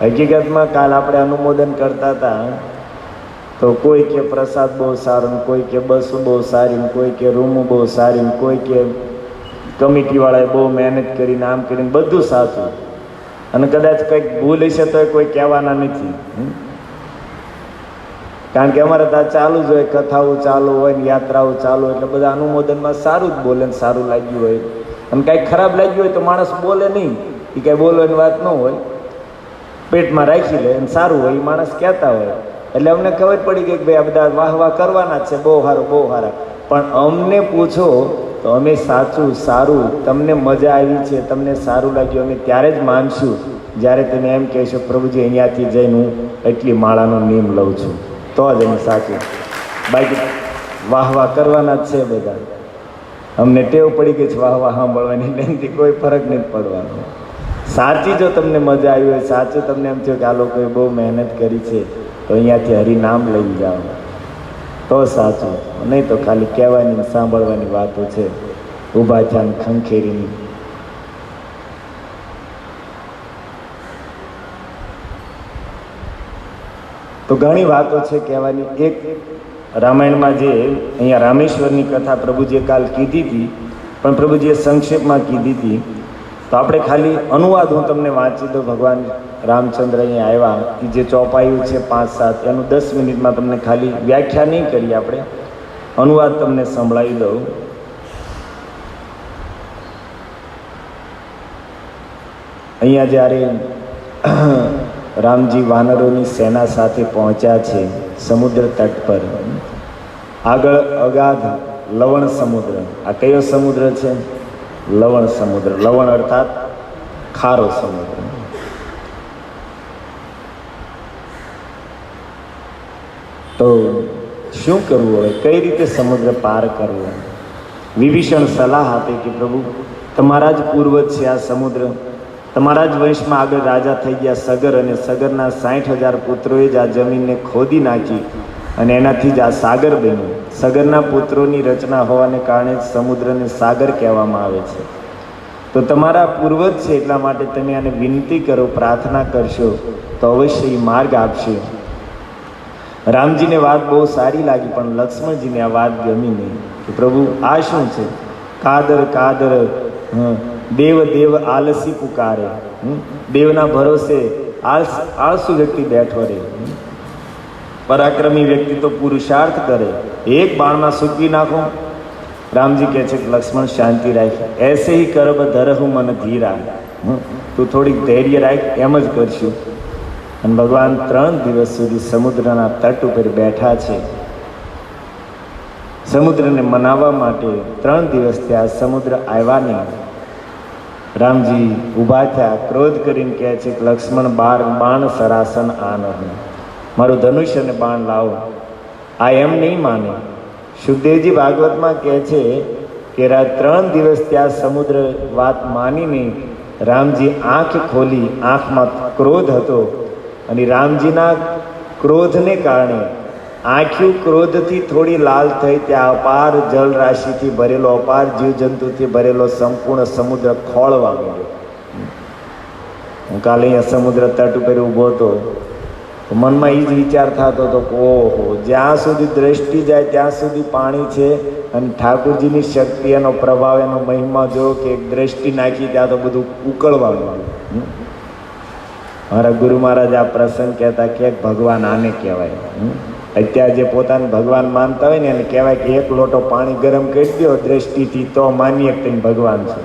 હકીકતમાં કાલ આપણે અનુમોદન કરતા હતા તો કોઈ કે પ્રસાદ બહુ સારો, કોઈ કે બસો બહુ સારી, કોઈ કે રૂમ બહુ સારી, કોઈ કે કમિટીવાળાએ બહુ મહેનત કરીને આમ કરીને બધું સાચું. અને કદાચ કંઈક ભૂલ હશે તો કોઈ કહેવાના નથી. કારણ કે અમારે ત્યાં ચાલુ જ હોય, કથાઓ ચાલુ હોય ને યાત્રાઓ ચાલુ હોય, એટલે બધા અનુમોદનમાં સારું જ બોલે ને સારું લાગ્યું હોય. અને કાંઈક ખરાબ લાગ્યું હોય તો માણસ બોલે નહીં, એ કાંઈ બોલવાની વાત ન હોય, પેટમાં રાખી લે. અને સારું હોય એ માણસ કહેતા હોય. એટલે અમને ખબર પડી ગઈ કે ભાઈ આ બધા વાહ વાહ કરવાના જ છે, બહુ સારું બહુ સારા. પણ અમને પૂછો તો અમે સાચું સારું, તમને મજા આવી છે, તમને સારું લાગ્યું, અમે ત્યારે જ માનશું જ્યારે તમે એમ કહેશો પ્રભુજી અહીંયાથી જઈને હું એટલી માળાનો નિયમ લઉં છું, તો જ અમે સાચું. બાકી વાહ વાહ કરવાના જ છે બધા. અમને ટેવ પડી ગઈ છે વાહ વાહ સાંભળવાની, એનાથી કોઈ ફરક નથી પડવાનો. સાચી જો તમને મજા આવી હોય, સાચું તમને એમ થયું કે આ લોકોએ બહુ મહેનત કરી છે, તો અહીંયાથી હરિનામ લઈ જાઓ તો સાચું. નહીં તો ખાલી કહેવાની સાંભળવાની વાતો છે, ઊભા થયા ખંખેરીની. તો ઘણી વાતો છે કહેવાની. એક રામાયણમાં જે અહીંયા રામેશ્વરની કથા પ્રભુજીએ કાલ કીધી હતી, પણ પ્રભુજીએ સંક્ષેપમાં કીધી હતી. તો આપણે ખાલી અનુવાદ હું તમને વાંચી દઉં. ભગવાન રામચંદ્ર અહીંયા આવ્યા, એ જે ચોપાયું છે 5-7, એનું 10 મિનિટમાં તમને ખાલી વ્યાખ્યા નહીં કરીએ, આપણે અનુવાદ તમને સંભળાવી દઉં. અહીંયા જ્યારે રામજી વાનરોની સેના સાથે પહોંચ્યા છે સમુદ્ર તટ પર, આગળ અગાધ લવણ સમુદ્ર. આ કયો સમુદ્ર છે? લવણ સમુદ્ર. લવણ અર્થાત ખારો સમુદ્ર. તો શું કરવું હોય, કઈ રીતે સમુદ્ર પાર કરવો? વિભીષણ સલાહ આપે કે પ્રભુ તમારા જ પૂર્વજ છે આ સમુદ્ર, તમારા જ વંશમાં આગળ રાજા થઈ ગયા સગર, અને સગરના 60,000 પુત્રોએ જ આ જમીનને ખોદી નાખી અને એનાથી જ આ સાગર બન્યું. સગરના પુત્રોની રચના હોવાને કારણે જ સમુદ્રને સાગર કહેવામાં આવે છે. તો તમારા પૂર્વજ છે એટલા માટે તમે આને વિનંતી કરો, પ્રાર્થના કરશો તો અવશ્ય એ માર્ગ આપશે. રામજીને વાત બહુ સારી લાગી, પણ લક્ષ્મણજીને આ વાત ગમી નહીં કે પ્રભુ આ શું છે? કાદર કાદર દેવ દેવ આલસી પુકારે. દેવના ભરોસે આળસુ વ્યક્તિ બેઠો રહે. પરાક્રમી વ્યક્તિ તો પુરુષાર્થ કરે, એક બાણમાં સૂકવી નાખો. રામજી કહે છે કે લક્ષ્મણ શાંતિ રાખ, એસે હી કરબ ધરહુ મન ધીરા. તું થોડીક ધૈર્ય રાખ, એમ જ કરશું. અને ભગવાન 3 દિવસ સુધી સમુદ્રના તટ ઉપર બેઠા છે. સમુદ્રને મનાવવા માટે 3 દિવસ ત્યાં સમુદ્ર આવ્યા નહીં. રામજી ઊભા થયા, ક્રોધ કરીને કહે છે કે લક્ષ્મણ બાણ સરાસન આ નહીં, મારું ધનુષ્ય અને બાણ લાવો. આ એમ નહીં માને. સુખદેવજી ભાગવતમાં કહે છે કે 3 દિવસ ત્યાં સમુદ્ર વાત માની નહીં. રામજી આંખ ખોલી, આંખમાં ક્રોધ હતો, અને રામજીના ક્રોધને કારણે આંખ્યું ક્રોધથી થોડી લાલ થઈ. ત્યાં અપાર જળ રાશિથી ભરેલો, અપાર જીવજંતુથી ભરેલો સંપૂર્ણ સમુદ્ર ખોળવા માંડ્યો. હું કાલે અહીંયા સમુદ્ર તટ ઉપર ઊભો હતો, તો મનમાં એ જ વિચાર થતો હતો કે ઓહો, જ્યાં સુધી દ્રષ્ટિ જાય ત્યાં સુધી પાણી છે, અને ઠાકોરજીની શક્તિ, એનો પ્રભાવ, એનો મહિમા જો કે એક દ્રષ્ટિ નાખી ત્યાં તો બધું ઉકળવા માંડ્યું. મારા ગુરુ મહારાજ આ પ્રસંગ કહેતા કે ભગવાન આને કહેવાય. અત્યારે જે પોતાને ભગવાન માનતા હોય ને એને કહેવાય કે એક લોટો પાણી ગરમ કરી દો દ્રષ્ટિથી તો માનીએ કે ભગવાન છે.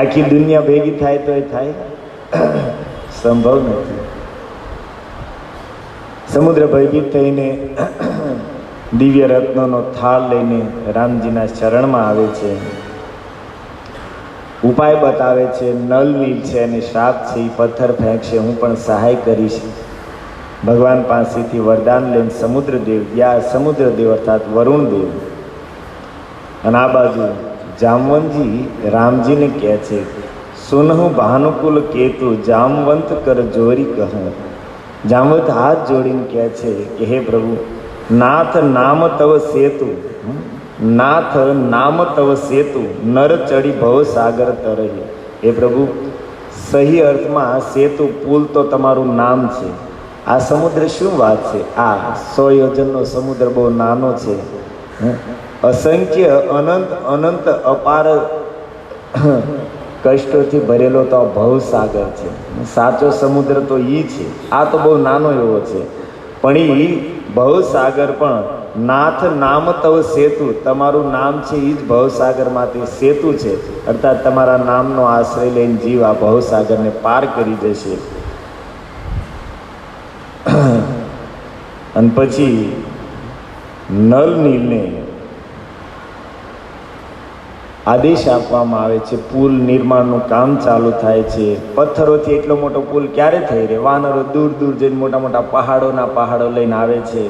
આખી દુનિયા ભેગી થાય તો એ થાય? સંભવ નથી. સમુદ્ર ભયભીત થઈને દિવ્ય રત્નોનો થાળ લઈને રામજીના શરણમાં આવે છે, ઉપાય બતાવે છે, નલ નીલ છે અને શ્રાપ છે, એ પથ્થર ફેંકશે, હું પણ સહાય કરીશ. ભગવાન પાસેથી વરદાન લઈને સમુદ્રદેવ અર્થાત વરુણદેવ અને આ બાજુ જામવંતજી રામજીને કહે છે, સુનહુ ભાનુકુલ કેતુ જામવંત કર જોરી કહ. જામવંત હાથ જોડીને કહે છે કે હે પ્રભુ, નાથ નામ તવ સેતુ, નાથ નામ તવ સેતુ, નર ચડી ભવ સાગર તરહી. હે પ્રભુ, સહી અર્થમાં સેતુ પુલ તો તમારું નામ છે. આ સમુદ્ર શું વાત છે? આ 100 યોજનનો સમુદ્ર બહુ નાનો છે. અસંખ્ય અનંત અનંત અપાર કષ્ટોથી ભરેલો તો આ ભવસાગર છે. સાચો સમુદ્ર તો ઈ છે. આ તો બહુ નાનો એવો છે, પણ ઈ ભવસાગર પણ નાથ નામ તવ સેતુ, તમારું નામ છે એ જ ભવસાગરમાંથી સેતુ છે. અર્થાત તમારા નામનો આશ્રય લઈને જીવ આ ભવસાગરને પાર કરી જશે. અને પછી નલ નીલને આદેશ આપવામાં આવે છે, પુલ નિર્માણનું કામ ચાલુ થાય છે. પથ્થરોથી એટલો મોટો પુલ ક્યારે થઈ રહે? વાનરો દૂર દૂર જઈને મોટા મોટા પહાડો લઈને આવે છે,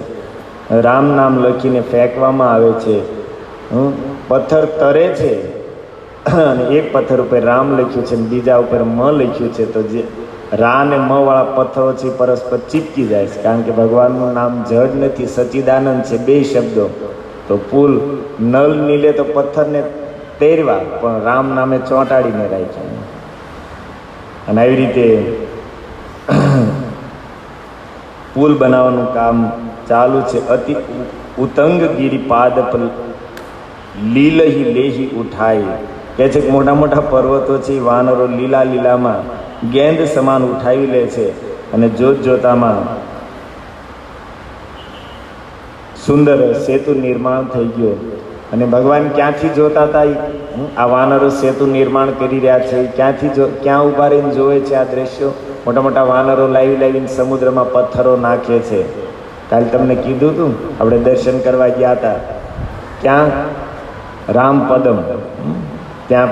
રામ નામ લખીને ફેંકવામાં આવે છે. પથ્થર તરે છે અને એક પથ્થર ઉપર રામ લખ્યું છે અને બીજા ઉપર મ લખ્યું છે, તો જે રા અને મ વાળા પથ્થરો છે પરસ્પર ચીપકી જાય છે, કારણ કે ભગવાનનું નામ જડ નથી, સચ્ચિદાનંદ છે, બે શબ્દો. તો પુલ નલ નીલે તો પથ્થરને તેરવા, પણ રામ નામે ચોંટાડીને રાખ્યા. અને આવી રીતે પુલ બનાવવાનું કામ ચાલુ છે. અતિ ઉતંગ ગિરિપાદ લીલહી લેહી ઉઠાઈ. કહે છે કે મોટા મોટા પર્વતો છે, વાનરો લીલા લીલામાં ગેંદ સમાન ઉઠાવી લે છે અને જોતામાં સુંદર સેતુ નિર્માણ થઈ ગયો. અને ભગવાન ક્યાંથી જોતા હતા? આ વાનરો સેતુ નિર્માણ કરી રહ્યા છે, ક્યાં ઊભા રહીને જોવે છે આ દ્રશ્યો? મોટા મોટા વાનરો લાવીને સમુદ્રમાં પથ્થરો નાખે છે. કાલે તમને કીધું હતું, આપણે દર્શન કરવા ગયા હતા, ક્યાં રામપદમ, ત્યાં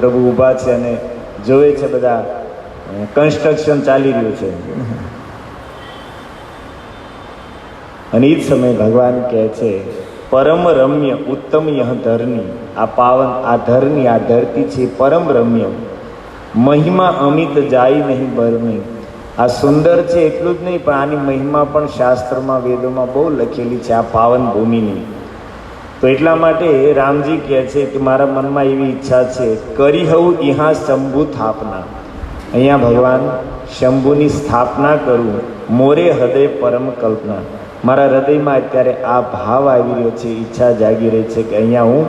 પ્રભુ ઊભા છે અને જોવે છે, બધા કન્સ્ટ્રક્શન ચાલી રહ્યું છે. અને એ જ સમયે ભગવાન કહે છે, પરમ રમ્ય ઉત્તમ યહ ધરની, આ પાવન આ ધરની આ ધરતી છે પરમ રમ્ય, મહિમા અમિત જાય નહીં બરની. આ સુંદર છે એટલું જ નહીં, પણ આની મહિમા પણ શાસ્ત્રોમાં વેદોમાં બહુ લખેલી છે આ પાવન ભૂમિની. તો એટલા માટે રામજી કહે છે કે મારા મનમાં એવી ઈચ્છા છે, કરી હવું ઇહા શંભુ સ્થાપના, અહીંયા ભગવાન શંભુની સ્થાપના કરું. મોરે હૃદય પરમ કલ્પના, મારા હૃદયમાં અત્યારે આ ભાવ આવી રહ્યો છે, ઈચ્છા જાગી રહી છે કે અહીંયા હું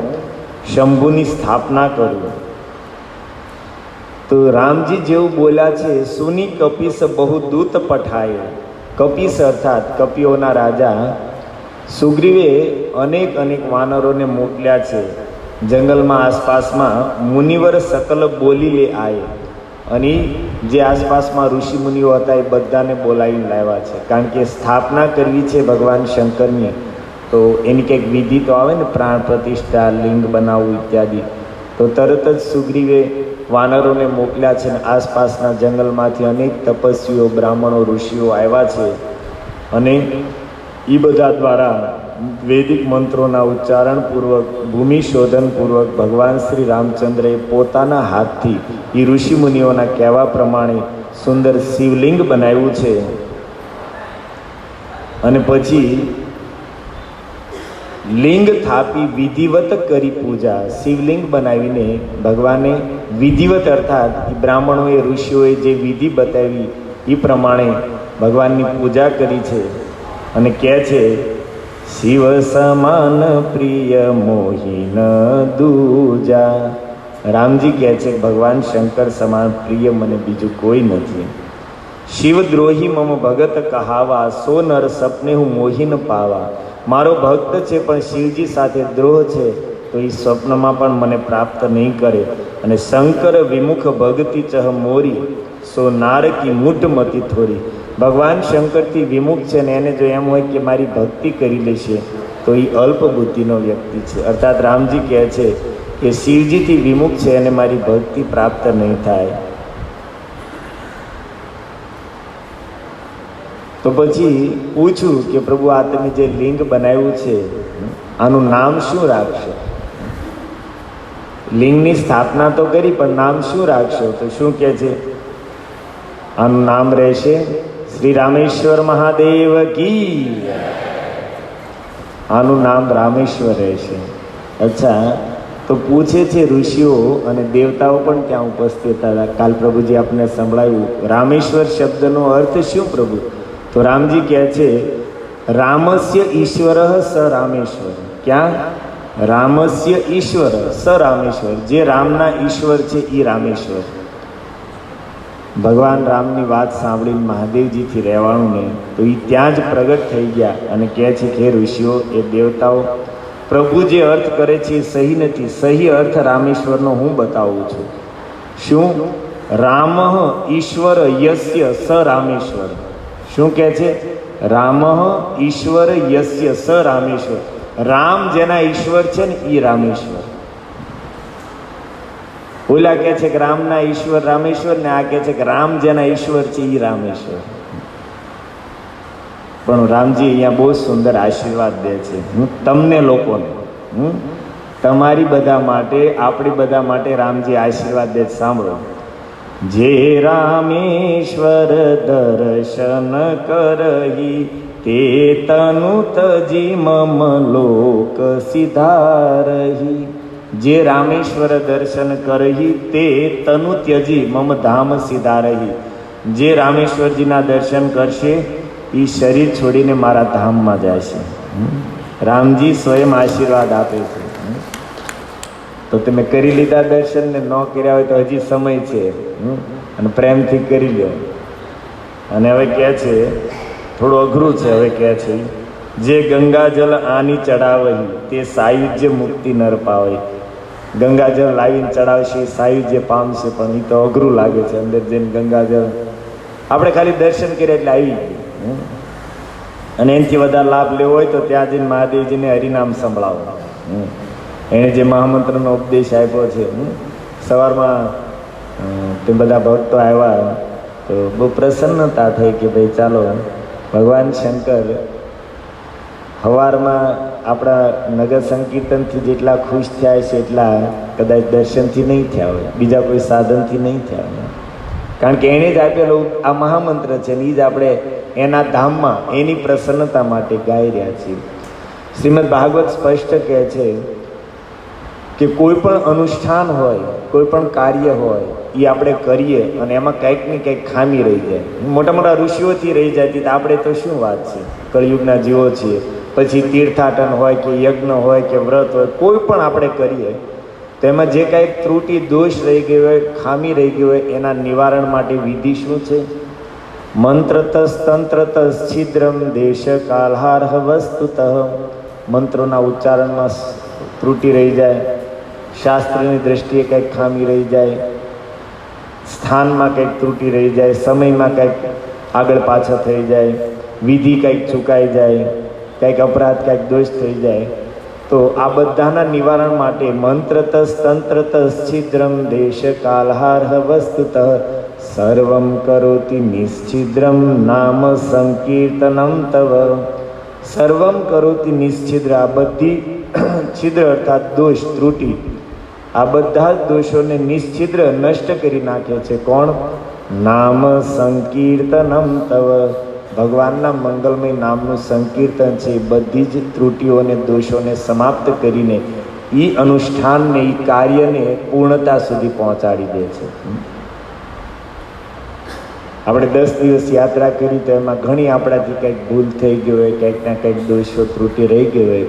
શંભુની સ્થાપના કરું. તો રામજી જેવું બોલ્યા છે, સુની કપીસ બહુ દૂત પઠાય. કપીસ અર્થાત કપીઓના રાજા સુગ્રીવે અનેક વાનરોને મોકલ્યા છે. જંગલમાં આસપાસમાં મુનિવર સકલ બોલી લે આય, અને જે આસપાસમાં ઋષિ મુનિઓ હતા એ બધાને બોલાવીને લાવ્યા છે. કારણ કે સ્થાપના કરવી છે ભગવાન શંકરની, તો એની કંઈક વિધિ તો આવે ને, પ્રાણ પ્રતિષ્ઠા, લિંગ બનાવવું ઇત્યાદિ. તો તરત જ સુગ્રીવે વાનરોને મોકલ્યા છે અને આસપાસના જંગલમાંથી અનેક તપસ્વીઓ, બ્રાહ્મણો, ઋષિઓ આવ્યા છે. અને એ બધા દ્વારા વૈદિક મંત્રોના ઉચ્ચારણપૂર્વક, ભૂમિશોધનપૂર્વક ભગવાન શ્રી રામચંદ્રએ પોતાના હાથથી એ ઋષિમુનિઓના કહેવા પ્રમાણે સુંદર શિવલિંગ બનાવ્યું છે. અને પછી લિંગ થાપી વિધિવત કરી પૂજા, શિવલિંગ બનાવીને ભગવાને વિધિવત અર્થાત બ્રાહ્મણોએ, ઋષિઓએ જે વિધિ બતાવી એ પ્રમાણે ભગવાનની પૂજા કરી છે. અને કહે છે, શિવ સમાન પ્રિય મોહિન દૂજા, રામજી કહે છે ભગવાન શંકર સમાન પ્રિય મને બીજું કોઈ નથી. શિવદ્રોહી મમ ભગત કહાવા, સો નર સપને હું મોહી ન પાવા. મારો ભક્ત છે પણ શિવજી સાથે દ્રોહ છે તો એ સ્વપ્નમાં પણ મને પ્રાપ્ત નહીં કરે. અને શંકર વિમુખ ભક્તિ ચહ મોરી, સો નારકી મૂઢ મતી થોરી. ભગવાન શંકરથી વિમુખ છે ને એને જો એમ હોય કે મારી ભક્તિ કરી લેશે તો એ અલ્પ બુદ્ધિનો વ્યક્તિ છે. અર્થાત રામજી કહે છે કે શિવજીથી વિમુખ છે અને મારી ભક્તિ પ્રાપ્ત નહીં થાય. તો પછી પૂછું કે પ્રભુ આ તમે જે લિંગ બનાવ્યું છે આનું નામ શું રાખશો? લિંગની સ્થાપના તો કરી પણ નામ શું રાખશો? તો શું કહે છે? આનું નામ રહેશે શ્રી રામેશ્વર મહાદેવ કી. આનું નામ રામેશ્વર રહેશે. અચ્છા, તો પૂછે છે ઋષિઓ અને દેવતાઓ પણ ત્યાં ઉપસ્થિત હતા. કાલ પ્રભુજી આપને સંભળાવ્યું રામેશ્વર શબ્દનો અર્થ શું પ્રભુ? તો રામજી કહે છે રામસ્ય ઈશ્વર સ રામેશ્વર. ક્યાં? રામસ્ય ઈશ્વર સ રામેશ્વર. જે રામના ઈશ્વર છે એ રામેશ્વર. ભગવાન રામની વાત સાંભળીને મહાદેવજીથી રહેવાનું નહીં તો એ ત્યાં જ પ્રગટ થઈ ગયા અને કહે છે કે ઋષિઓ એ દેવતાઓ, પ્રભુ જે અર્થ કરે છે એ સહી નથી. સહી અર્થ રામેશ્વરનો હું બતાવું છું. શું? રામ ઈશ્વર યસ્ય સ રામેશ્વર. શું કહે છે? રામ ઈશ્વર યસ્ય સ રામેશ્વર. રામ જેના ઈશ્વર છે ને એ રામેશ્વર. ઓલા કહે છે કે રામના ઈશ્વર રામેશ્વર ને આ કહે છે કે રામ જેના ઈશ્વર છે એ રામેશ્વર. પણ રામજી અહીંયા બહુ સુંદર આશીર્વાદ દે છે. હું તમને લોકોને તમારી બધા માટે આપણી બધા માટે રામજી આશીર્વાદ દે. સાંભળો. જે રામેશ્વર દર્શન કરહી તે તનુ તજી મમ લોક સિધારહી. જે રામેશ્વર દર્શન કરહી તે તનુ ત્યજી મમ ધામ સિધારહી. જે રામેશ્વરજીના દર્શન કરશે એ શરીર છોડીને મારા ધામમાં જશે. રામજી સ્વયં આશીર્વાદ આપે છે. તો તમે કરી લીધા દર્શન ને ન કર્યા હોય તો હજી સમય છે અને પ્રેમથી કરી લો. અને હવે કહે છે થોડું અઘરું છે. હવે કહે છે જે ગંગાજલ આની ચડાવહી તે સાયુજ્ય મુક્તિ નર પાવે. ગંગાજળ લાવીને ચડાવશે સાયુજ્ય પામશે. પણ એ તો અઘરું લાગે છે. અંદર જઈને ગંગાજળ આપણે ખાલી દર્શન કર્યા એટલે આવી ગયું. અને એનાથી વધારે લાભ લેવો હોય તો ત્યાં જઈને મહાદેવજીને હરિનામ સંભળાવો. એણે જે મહામંત્રનો ઉપદેશ આપ્યો છે. સવારમાં તે બધા ભક્તો આવ્યા તો બહુ પ્રસન્નતા થઈ કે ભાઈ ચાલો ભગવાન શંકર સવારમાં આપણા નગર સંકીર્તનથી જેટલા ખુશ થયા છે એટલા કદાચ દર્શનથી નહીં થયા હોય, બીજા કોઈ સાધનથી નહીં થયા હોય. કારણ કે એણે જ આપેલો આ મહામંત્ર છે ને એ જ આપણે એના ધામમાં એની પ્રસન્નતા માટે ગાઈ રહ્યા છીએ. શ્રીમદ ભાગવત સ્પષ્ટ કહે છે કે કોઈ પણ અનુષ્ઠાન હોય, કોઈ પણ કાર્ય હોય એ આપણે કરીએ અને એમાં કંઈક ને કંઈક ખામી રહી જાય. મોટા મોટા ઋષિઓથી રહી જતી તો આપણે તો શું વાત છે, કળિયુગના જીવો છીએ. પછી તીર્થાટન હોય કે યજ્ઞ હોય કે વ્રત હોય, કોઈ પણ આપણે કરીએ તો એમાં જે કાંઈ ત્રુટિ દોષ રહી ગયો હોય, ખામી રહી ગઈ હોય, એના નિવારણ માટે વિધિ શું છે? મંત્રતસ તંત્રતસ છિદ્રમ દેશ કાલહારહ વસ્તુતઃ. મંત્રોના ઉચ્ચારણમાં ત્રુટિ રહી જાય, શાસ્ત્રની દ્રષ્ટિએ કંઈક ખામી રહી જાય, સ્થાનમાં કંઈક ત્રુટિ રહી જાય, સમયમાં કંઈક આગળ પાછળ થઈ જાય, વિધિ કંઈક ચૂકાઈ જાય, કંઈક અપરાધ કંઈક દોષ થઈ જાય. તો આ બધાના નિવારણ માટે મંત્રતસ તંત્રતસ છિદ્રમ દેશ કાલહારહ વસ્તુતઃ સર્વમ કરોતિ નિશ્છિદ્રમ નામ સંકીર્તનમ તવ. સર્વમ કરોતિ નિશ્છિદ્ર, આ બધી છિદ્ર અર્થાત દોષ ત્રુટિ, આ બધા જ દોષોને નિશ્છિદ્ર નષ્ટ કરી નાખે છે. કોણ? નામ સંકીર્તનમ તવ. ભગવાનના મંગલમય નામનું સંકીર્તન છે. બધી જ ત્રુટિઓને દોષોને સમાપ્ત કરીને એ અનુષ્ઠાનને, એ કાર્યને પૂર્ણતા સુધી પહોંચાડી દે છે. આપણે 10 દિવસ યાત્રા કરી તો એમાં ઘણી આપણાથી કંઈક ભૂલ થઈ ગઈ હોય, કંઈક ના કંઈક દોષો ત્રુટિ રહી ગઈ હોય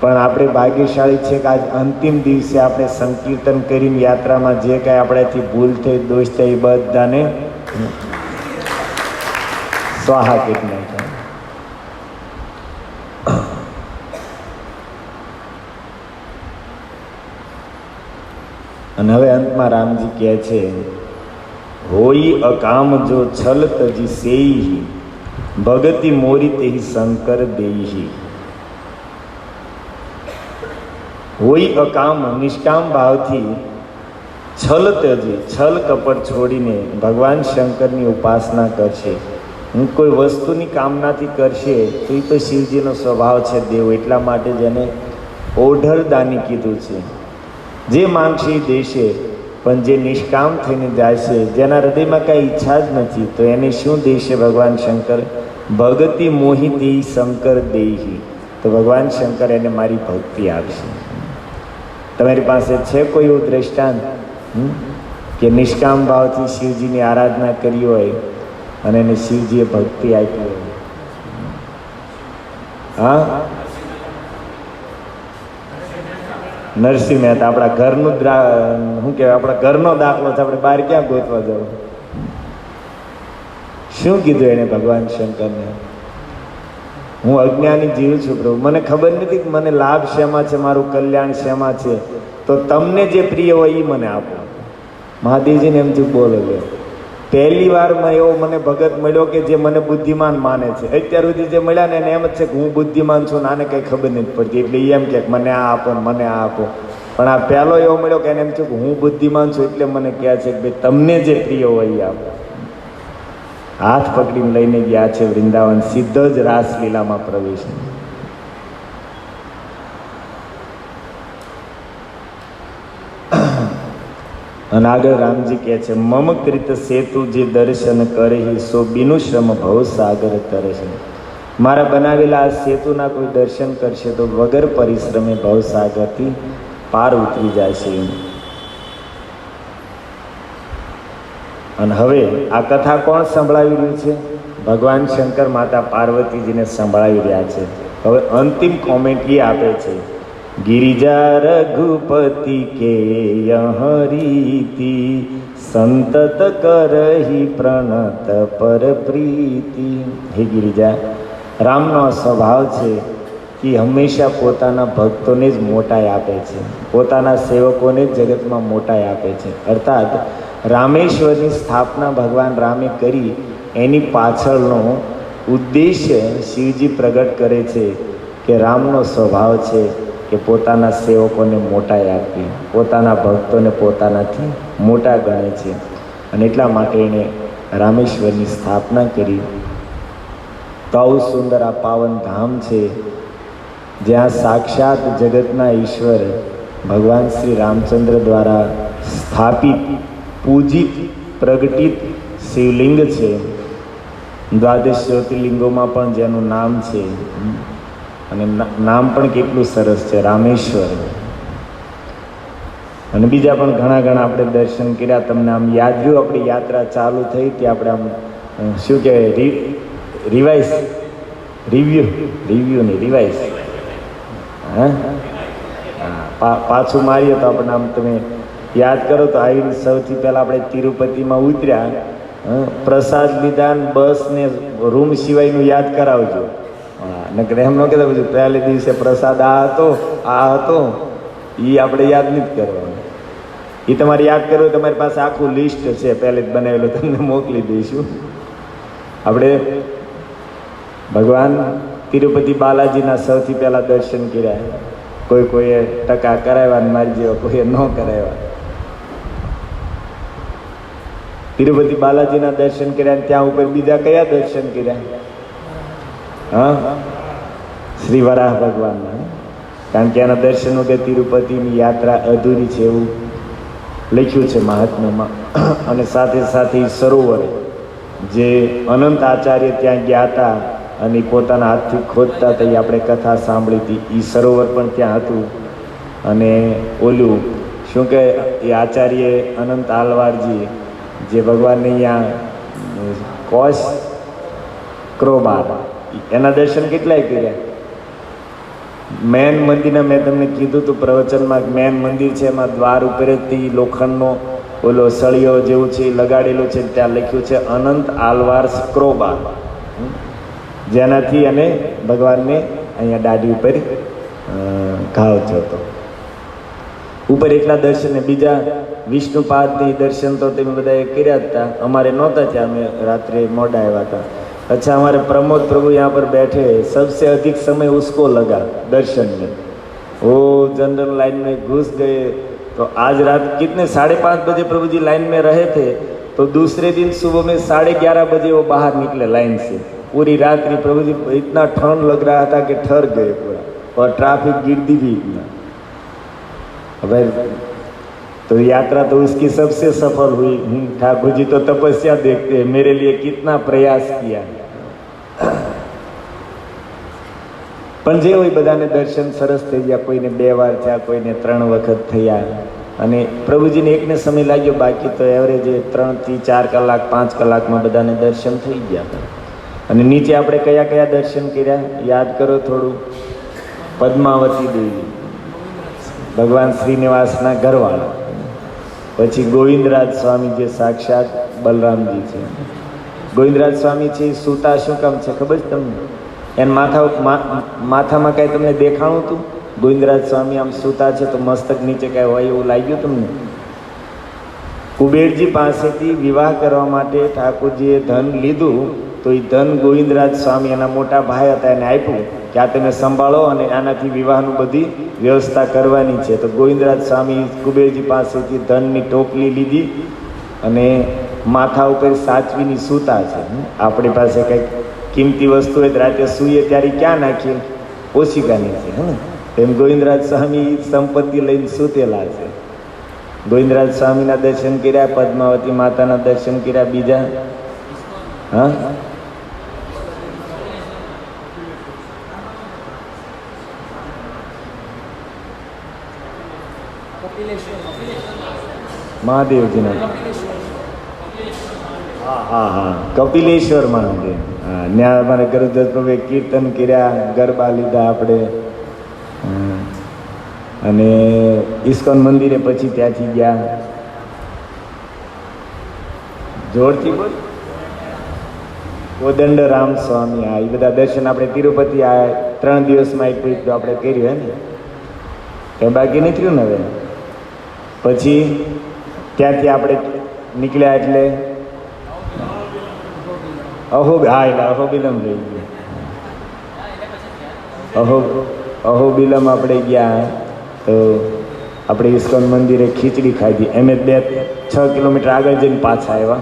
પણ આપણે ભાગ્યશાળી છે કે આજ અંતિમ દિવસે આપણે સંકીર્તન કરીને યાત્રામાં જે કાંઈ આપણાથી ભૂલ થઈ, દોષ થઈ, એ બધાને સ્વાહા કરી નાખ્યા. અને હવે અંતમાં રામજી કહે છે, હોઈ અકામ જો છલ તજી સેઈ, ભગતિ મોરી તેહી શંકર દેહી. હોય અકામ, નિષ્કામ ભાવથી છલ ત્યજી, છલ કપટ છોડીને ભગવાન શંકરની ઉપાસના કરશે. હું કોઈ વસ્તુની કામનાથી કરશે તો એ તો શિવજીનો સ્વભાવ છે દેવ, એટલા માટે જેને ઓઢરદાની કીધું છે. જે માંગશે એ દેશે, પણ જે નિષ્કામ થઈને જાય છે, જેના હૃદયમાં કાંઈ ઈચ્છા જ નથી, તો એને શું દેશે ભગવાન શંકર? ભગતિ મોહિતી શંકર દેહી. તો ભગવાન શંકર એને મારી ભક્તિ આપશે. તમારી પાસે છે કોઈ એવું દ્રષ્ટાંત કે નિષ્કામ ભાવથી શિવજીની આરાધના કરી હોય અને એને શિવજીએ ભક્તિ આપી હોય? હા, નરસિંહ મહેતા. આપણા ઘરનું શું કહેવાય, આપણા ઘરનો દાખલો છે. આપણે બહાર ક્યાં ગોતવા જવું? શું કીધું એને ભગવાન શંકરને? હું અજ્ઞાની જીવ છું પ્રભુ, મને ખબર નથી કે મને લાભ શેમાં છે, મારું કલ્યાણ શેમાં છે, તો તમને જે પ્રિય હોય એ મને આપો. મહાદેવજીને એમ થયું, બોલો લે, પહેલી વારમાં એવો મને ભગત મળ્યો કે જે મને બુદ્ધિમાન માને છે. અત્યાર સુધી જે મળ્યા ને એને એમ જ છે કે હું બુદ્ધિમાન છું ને આને કંઈ ખબર નથી પડતી, એટલે એમ કે મને આ આપો ને મને આ આપો. પણ આ પહેલો એવો મળ્યો કે એને એમ થયું કે હું બુદ્ધિમાન છું, એટલે મને કહે છે કે ભાઈ તમને જે પ્રિય હોય એ આપો. હાથ પકડીને લઈને ગયા છે વૃંદાવન, સીધો જ રાસલીલામાં પ્રવેશ. અને આગળ રામજી કહે છે, મમ કૃત સેતુ જે દર્શન કરે સો બિનુ શ્રમ ભવ સાગર તરે છે. મારા બનાવેલા આ સેતુના કોઈ દર્શન કરશે તો વગર પરિશ્રમે ભવસાગરથી પાર ઉતરી જાય છે. અને હવે આ કથા કોણ સંભળાવી રહ્યું છે? ભગવાન શંકર માતા પાર્વતીજીને સંભળાવી રહ્યા છે. હવે અંતિમ કોમેન્ટ એ આપે છે, गिरिजा रघुपति के यह रीति संतत करही प्रणत पर प्रीति. हे गिरिजा, રામનો સ્વભાવ છે કે હંમેશા પોતાના ભક્તોને જ મોટાઈ આપે છે, પોતાના સેવકોને જ જગતમાં મોટાઈ આપે છે. અર્થાત રામેશ્વરની સ્થાપના ભગવાન રામે કરી એની પાછળનો ઉદ્દેશ્ય શિવજી પ્રગટ કરે છે કે રામનો સ્વભાવ છે કે પોતાના સેવકોને મોટાઈ આપવી, પોતાના ભક્તોને પોતાનાથી મોટા ગણે છે. અને એટલા માટે એણે રામેશ્વરની સ્થાપના કરી. તો આવું સુંદર આ પાવન ધામ છે જ્યાં સાક્ષાત જગતના ઈશ્વર ભગવાન શ્રી રામચંદ્ર દ્વારા સ્થાપિત, પૂજિત, પ્રગટિત શિવલિંગ છે. દ્વાદશ જ્યોતિર્લિંગોમાં પણ જેનું નામ છે, અને નામ પણ કેટલું સરસ છે, રામેશ્વર. અને બીજા પણ ઘણા ઘણા આપણે દર્શન કર્યા. તમને આમ યાદ રહ્યું, આપણી યાત્રા ચાલુ થઈ ત્યાં આપણે આમ શું કહેવાય, રિવ્યુ નહીં, રિવાઇઝ. હા, પાછું મારીએ તો આપણે આમ તમે યાદ કરો તો આવીને સૌથી પહેલાં આપણે તિરુપતિમાં ઉતર્યા, પ્રસાદ લીધા, બસ ને રૂમ સિવાયનું યાદ કરાવજો. નકર એમ ન કહેતા પછી પહેલે દિવસે પ્રસાદ આ હતો, એ આપણે યાદ નથી કરવાનું. એ તમારે યાદ કરવું, તમારી પાસે આખું લિસ્ટ છે પહેલે જ બનાવેલું, તમને મોકલી દઈશું. આપણે ભગવાન તિરુપતિ બાલાજીના સૌથી પહેલાં દર્શન કર્યા. કોઈએ ટકા કરાવ્યા ને મારી જેવા કોઈએ ન કરાવ્યા. તિરુપતિ બાલાજીના દર્શન કર્યા. ત્યાં ઉપર બીજા કયા દર્શન કર્યા? હા, શ્રી વરાહ ભગવાનના. કારણ કે એના દર્શન વગર તિરુપતિની યાત્રા અધૂરી છે એવું લખ્યું છે મહાત્મ્યમાં. અને સાથે સાથે સરોવર જે અનંત આચાર્ય ત્યાં ગયા હતા અને પોતાના હાથથી ખોદતા હતા, એ આપણે કથા સાંભળી હતી. એ સરોવર પણ ત્યાં હતું. અને ઓલું શું કે એ આચાર્ય અનંત આલવારજી જે ભગવાનને અહીંયા કોશ ક્રોબાર, એના દર્શન કેટલાય કર્યા? મેન મંદિરના મેં તમને કીધું હતું પ્રવચનમાં, મેન મંદિર છે એમાં દ્વાર ઉપરેથી લોખંડનો ઓલો સળિયો જેવું છે એ લગાડેલું છે. ત્યાં લખ્યું છે અનંત આલવાર્સ ક્રોબા, જેનાથી અને ભગવાનને અહીંયા દાઢી ઉપર ઘાવ થયો હતો. ઉપર એકલા દર્શન ને બીજા વિષ્ણુપાદની દર્શન તો તમે બધાએ કર્યા હતા, અમારે નહોતા ત્યાં, અમે રાત્રે મોડા આવ્યા હતા. अच्छा, हमारे प्रमोद प्रभु यहाँ पर बैठे, सबसे अधिक समय उसको लगा दर्शन में. वो जनरल लाइन में घुस गए तो आज रात कितने 5:30 बजे प्रभु जी लाइन में रहे थे, तो दूसरे दिन सुबह में 11:30 बजे वो बाहर निकले लाइन से. पूरी रात्रि प्रभु जी इतना ठंड लग रहा था कि ठर गए पूरा, और ट्रैफिक गिरती भी इतना. भाई तो यात्रा तो उसकी सबसे सफल हुई. ठाकुर जी तो तपस्या देखते हैं, मेरे लिए कितना प्रयास किया. પણ જે હોય બધાને દર્શન સરસ થઈ ગયા. કોઈને 2 વાર થયા, કોઈને 3 વખત થયા. અને પ્રભુજીને એકને સમય લાગ્યો, બાકી તો એવરેજ 3 થી 4 કલાક 5 કલાકમાં બધાને દર્શન થઈ ગયા. અને નીચે આપણે કયા કયા દર્શન કર્યા યાદ કરો થોડું. પદ્માવતી દેવી, ભગવાન શ્રીનિવાસના ઘરવાળા. પછી ગોવિંદરાજ સ્વામી જે સાક્ષાત બલરામજી છે. ગોવિંદરાજ સ્વામી છે એ સૂતા શું કામ છે ખબર છે તમને? એને માથામાં કાંઈ તમને દેખાણું હતું? ગોવિંદરાજ સ્વામી આમ સૂતા છે તો મસ્તક નીચે કાંઈ હોય એવું લાગ્યું તમને? કુબેરજી પાસેથી વિવાહ કરવા માટે ઠાકોરજીએ ધન લીધું, તો એ ધન ગોવિંદરાજ સ્વામી એના મોટા ભાઈ હતા એને આપ્યું કે આ તમે સંભાળો અને આનાથી વિવાહનું બધી વ્યવસ્થા કરવાની છે. તો ગોવિંદરાજ સ્વામી કુબેરજી પાસેથી ધનની ટોપલી લીધી અને માથા ઉપર સાચવીની સૂતા છે. આપણી પાસે કંઈક કિંમતી વસ્તુ હોય રાતે સૂઈએ ત્યારે ક્યાં નાખીએ? ઓશિકાની છે હે ને. એમ ગોવિંદરાજ સ્વામી સંપત્તિ લઈને સૂતેલા છે. ગોવિંદરાજ સ્વામીના દર્શન કર્યા, પદ્માવતી માતાના દર્શન કર્યા. બીજા હા મહાદેવજીના, હા હા કપિલેશ્વર મહાદેવ. હા, ત્યાં અમારે ગરુડદાસ પ્રભુએ કીર્તન કર્યા, ગરબા લીધા આપણે. અને ઇસ્કોન મંદિરે પછી ત્યાંથી ગયા. જોરથી બોલ. કોદંડ રામ સ્વામી, હા એ બધા દર્શન આપણે તિરુપતિ આ 3 દિવસમાં એક તો આપણે કર્યું હે ને, એ બાકી નહીં થયું ને. હવે પછી ત્યાંથી આપણે નીકળ્યા એટલે અહોબિલમ રહી ગયા. અહોબિલમ આપણે ગયા તો આપણે ઇસ્કોન મંદિરે ખીચડી ખાધી. એમ 6 કિલોમીટર આગળ જઈને પાછા આવ્યા.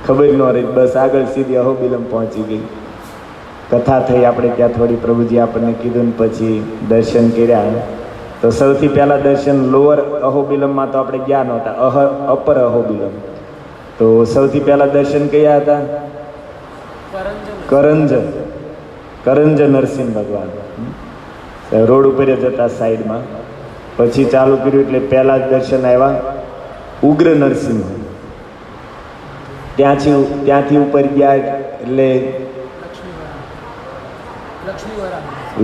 ખબર ન રહી, બસ આગળ સીધી અહોબિલમ પહોંચી ગઈ. કથા થઈ આપણે ત્યાં થોડી, પ્રભુજી આપણને કીધું ને પછી દર્શન કર્યા. તો સૌથી પહેલાં દર્શન લોઅર અહોબિલમમાં તો આપણે ગયા નહોતા, અપર અહોબિલમ. તો સૌથી પહેલાં દર્શન કયા હતા? કરંજ નરસિંહ ભગવાન રોડ ઉપર જ હતા સાઈડમાં. પછી ચાલુ કર્યું એટલે પહેલાં જ દર્શન આવ્યા ઉગ્ર નરસિંહ. ત્યાંથી ઉપર ગયા એટલે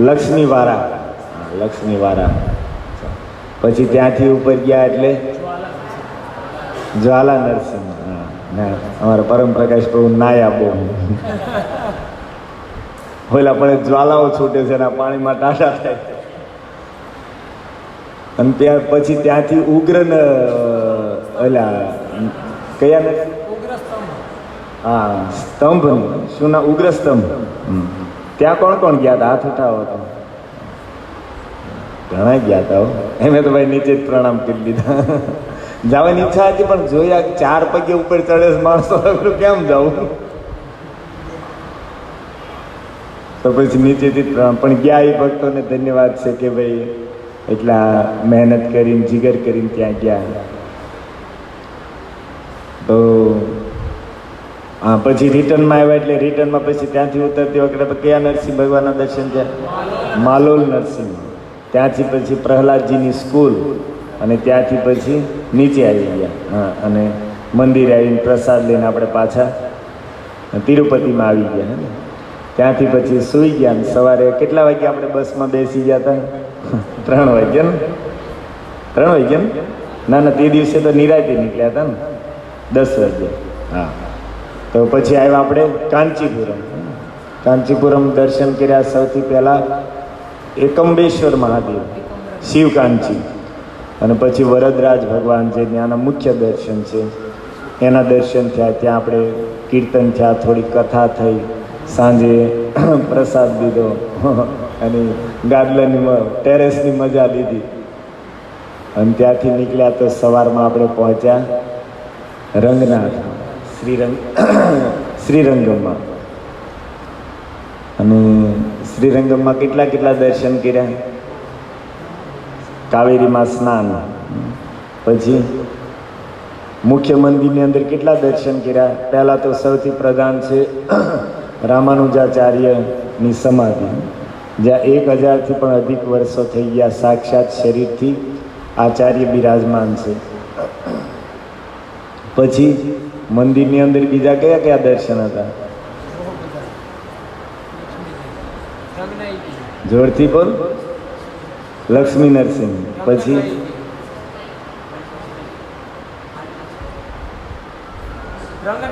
લક્ષ્મીવાળા. પછી ત્યાંથી ઉપર ગયા એટલે જ્વાલા નરસિંહ. હા, અમારા પરમ પ્રકાશ પ્રભુ નાયા બહુ. ઓલા પણ જ્વાલાઓ છૂટે છે એના પાણીમાં ટાટા થાય. અને ત્યાં પછી ત્યાંથી ઉગ્ર ઓલા કયા નરસિંહ? હા, સ્તંભ. શું ના? ઉગ્ર સ્તંભ. ત્યાં કોણ કોણ ગયા હતા? હાથ ઉઠાવો તો. ઘણા ગયા હતા. એમે તો ભાઈ નીચે જ પ્રણામ કરી દીધા. જવાની ઈચ્છા હતી પણ જોયા 4 પગે ઉપર ચડે માણસો, કેમ જવું? તો પછી નીચેથી પણ ગયા. એ ભક્તોને ધન્યવાદ છે કે ભાઈ એટલા મહેનત કરીને જીગર કરીને ત્યાં ગયા. તો હા, પછી રિટર્નમાં આવ્યા એટલે રિટર્નમાં પછી ત્યાંથી ઉતરતી વખતે કયા નરસિંહ ભગવાનના દર્શન થયા? માલોલ નરસિંહ. ત્યાંથી પછી પ્રહલાદજીની સ્કૂલ અને ત્યાંથી પછી નીચે આવી ગયા. હા, અને મંદિરે આવીને પ્રસાદ લઈને આપણે પાછા તિરુપતિમાં આવી ગયા. ત્યાંથી પછી સૂઈ ગયા ને સવારે કેટલા વાગે આપણે બસમાં બેસી ગયા હતા? 3 વાગ્યા ને 3 વાગ્યા ને ના તે દિવસે તો નિરાંતે નીકળ્યા હતા ને 10 વાગ્યા. હા, તો પછી આવ્યા આપણે કાંચીપુરમ દર્શન કર્યા. સૌથી પહેલાં એકંબેશ્વર મહાદેવ, શિવકાંચી, અને પછી વરદરાજ ભગવાન જે ત્યાંના મુખ્ય દર્શન છે એના દર્શન થયા. ત્યાં આપણે કીર્તન થયા, થોડી કથા થઈ, સાંજે પ્રસાદ લીધો અને ગાદલાની ટેરેસની મજા લીધી. અને ત્યાંથી નીકળ્યા તો સવારમાં આપણે પહોંચ્યા રંગનાથ શ્રીરંગમમાં. અને શ્રીરંગમમાં કેટલા દર્શન કર્યા? કાવેરીમાં સ્નાન, પછી મુખ્ય મંદિરની અંદર કેટલા દર્શન કર્યા? પહેલાં તો સૌથી પ્રધાન છે રામાનુજાચાર્યની સમાધિ, જ્યાં 1000થી પણ અધિક વર્ષો થઈ ગયા સાક્ષાત શરીરથી આચાર્ય બિરાજમાન છે. પછી મંદિરની અંદર બીજા કયા દર્શન હતા? જોરથી બોલ. લક્ષ્મી નરસિંહ, પછી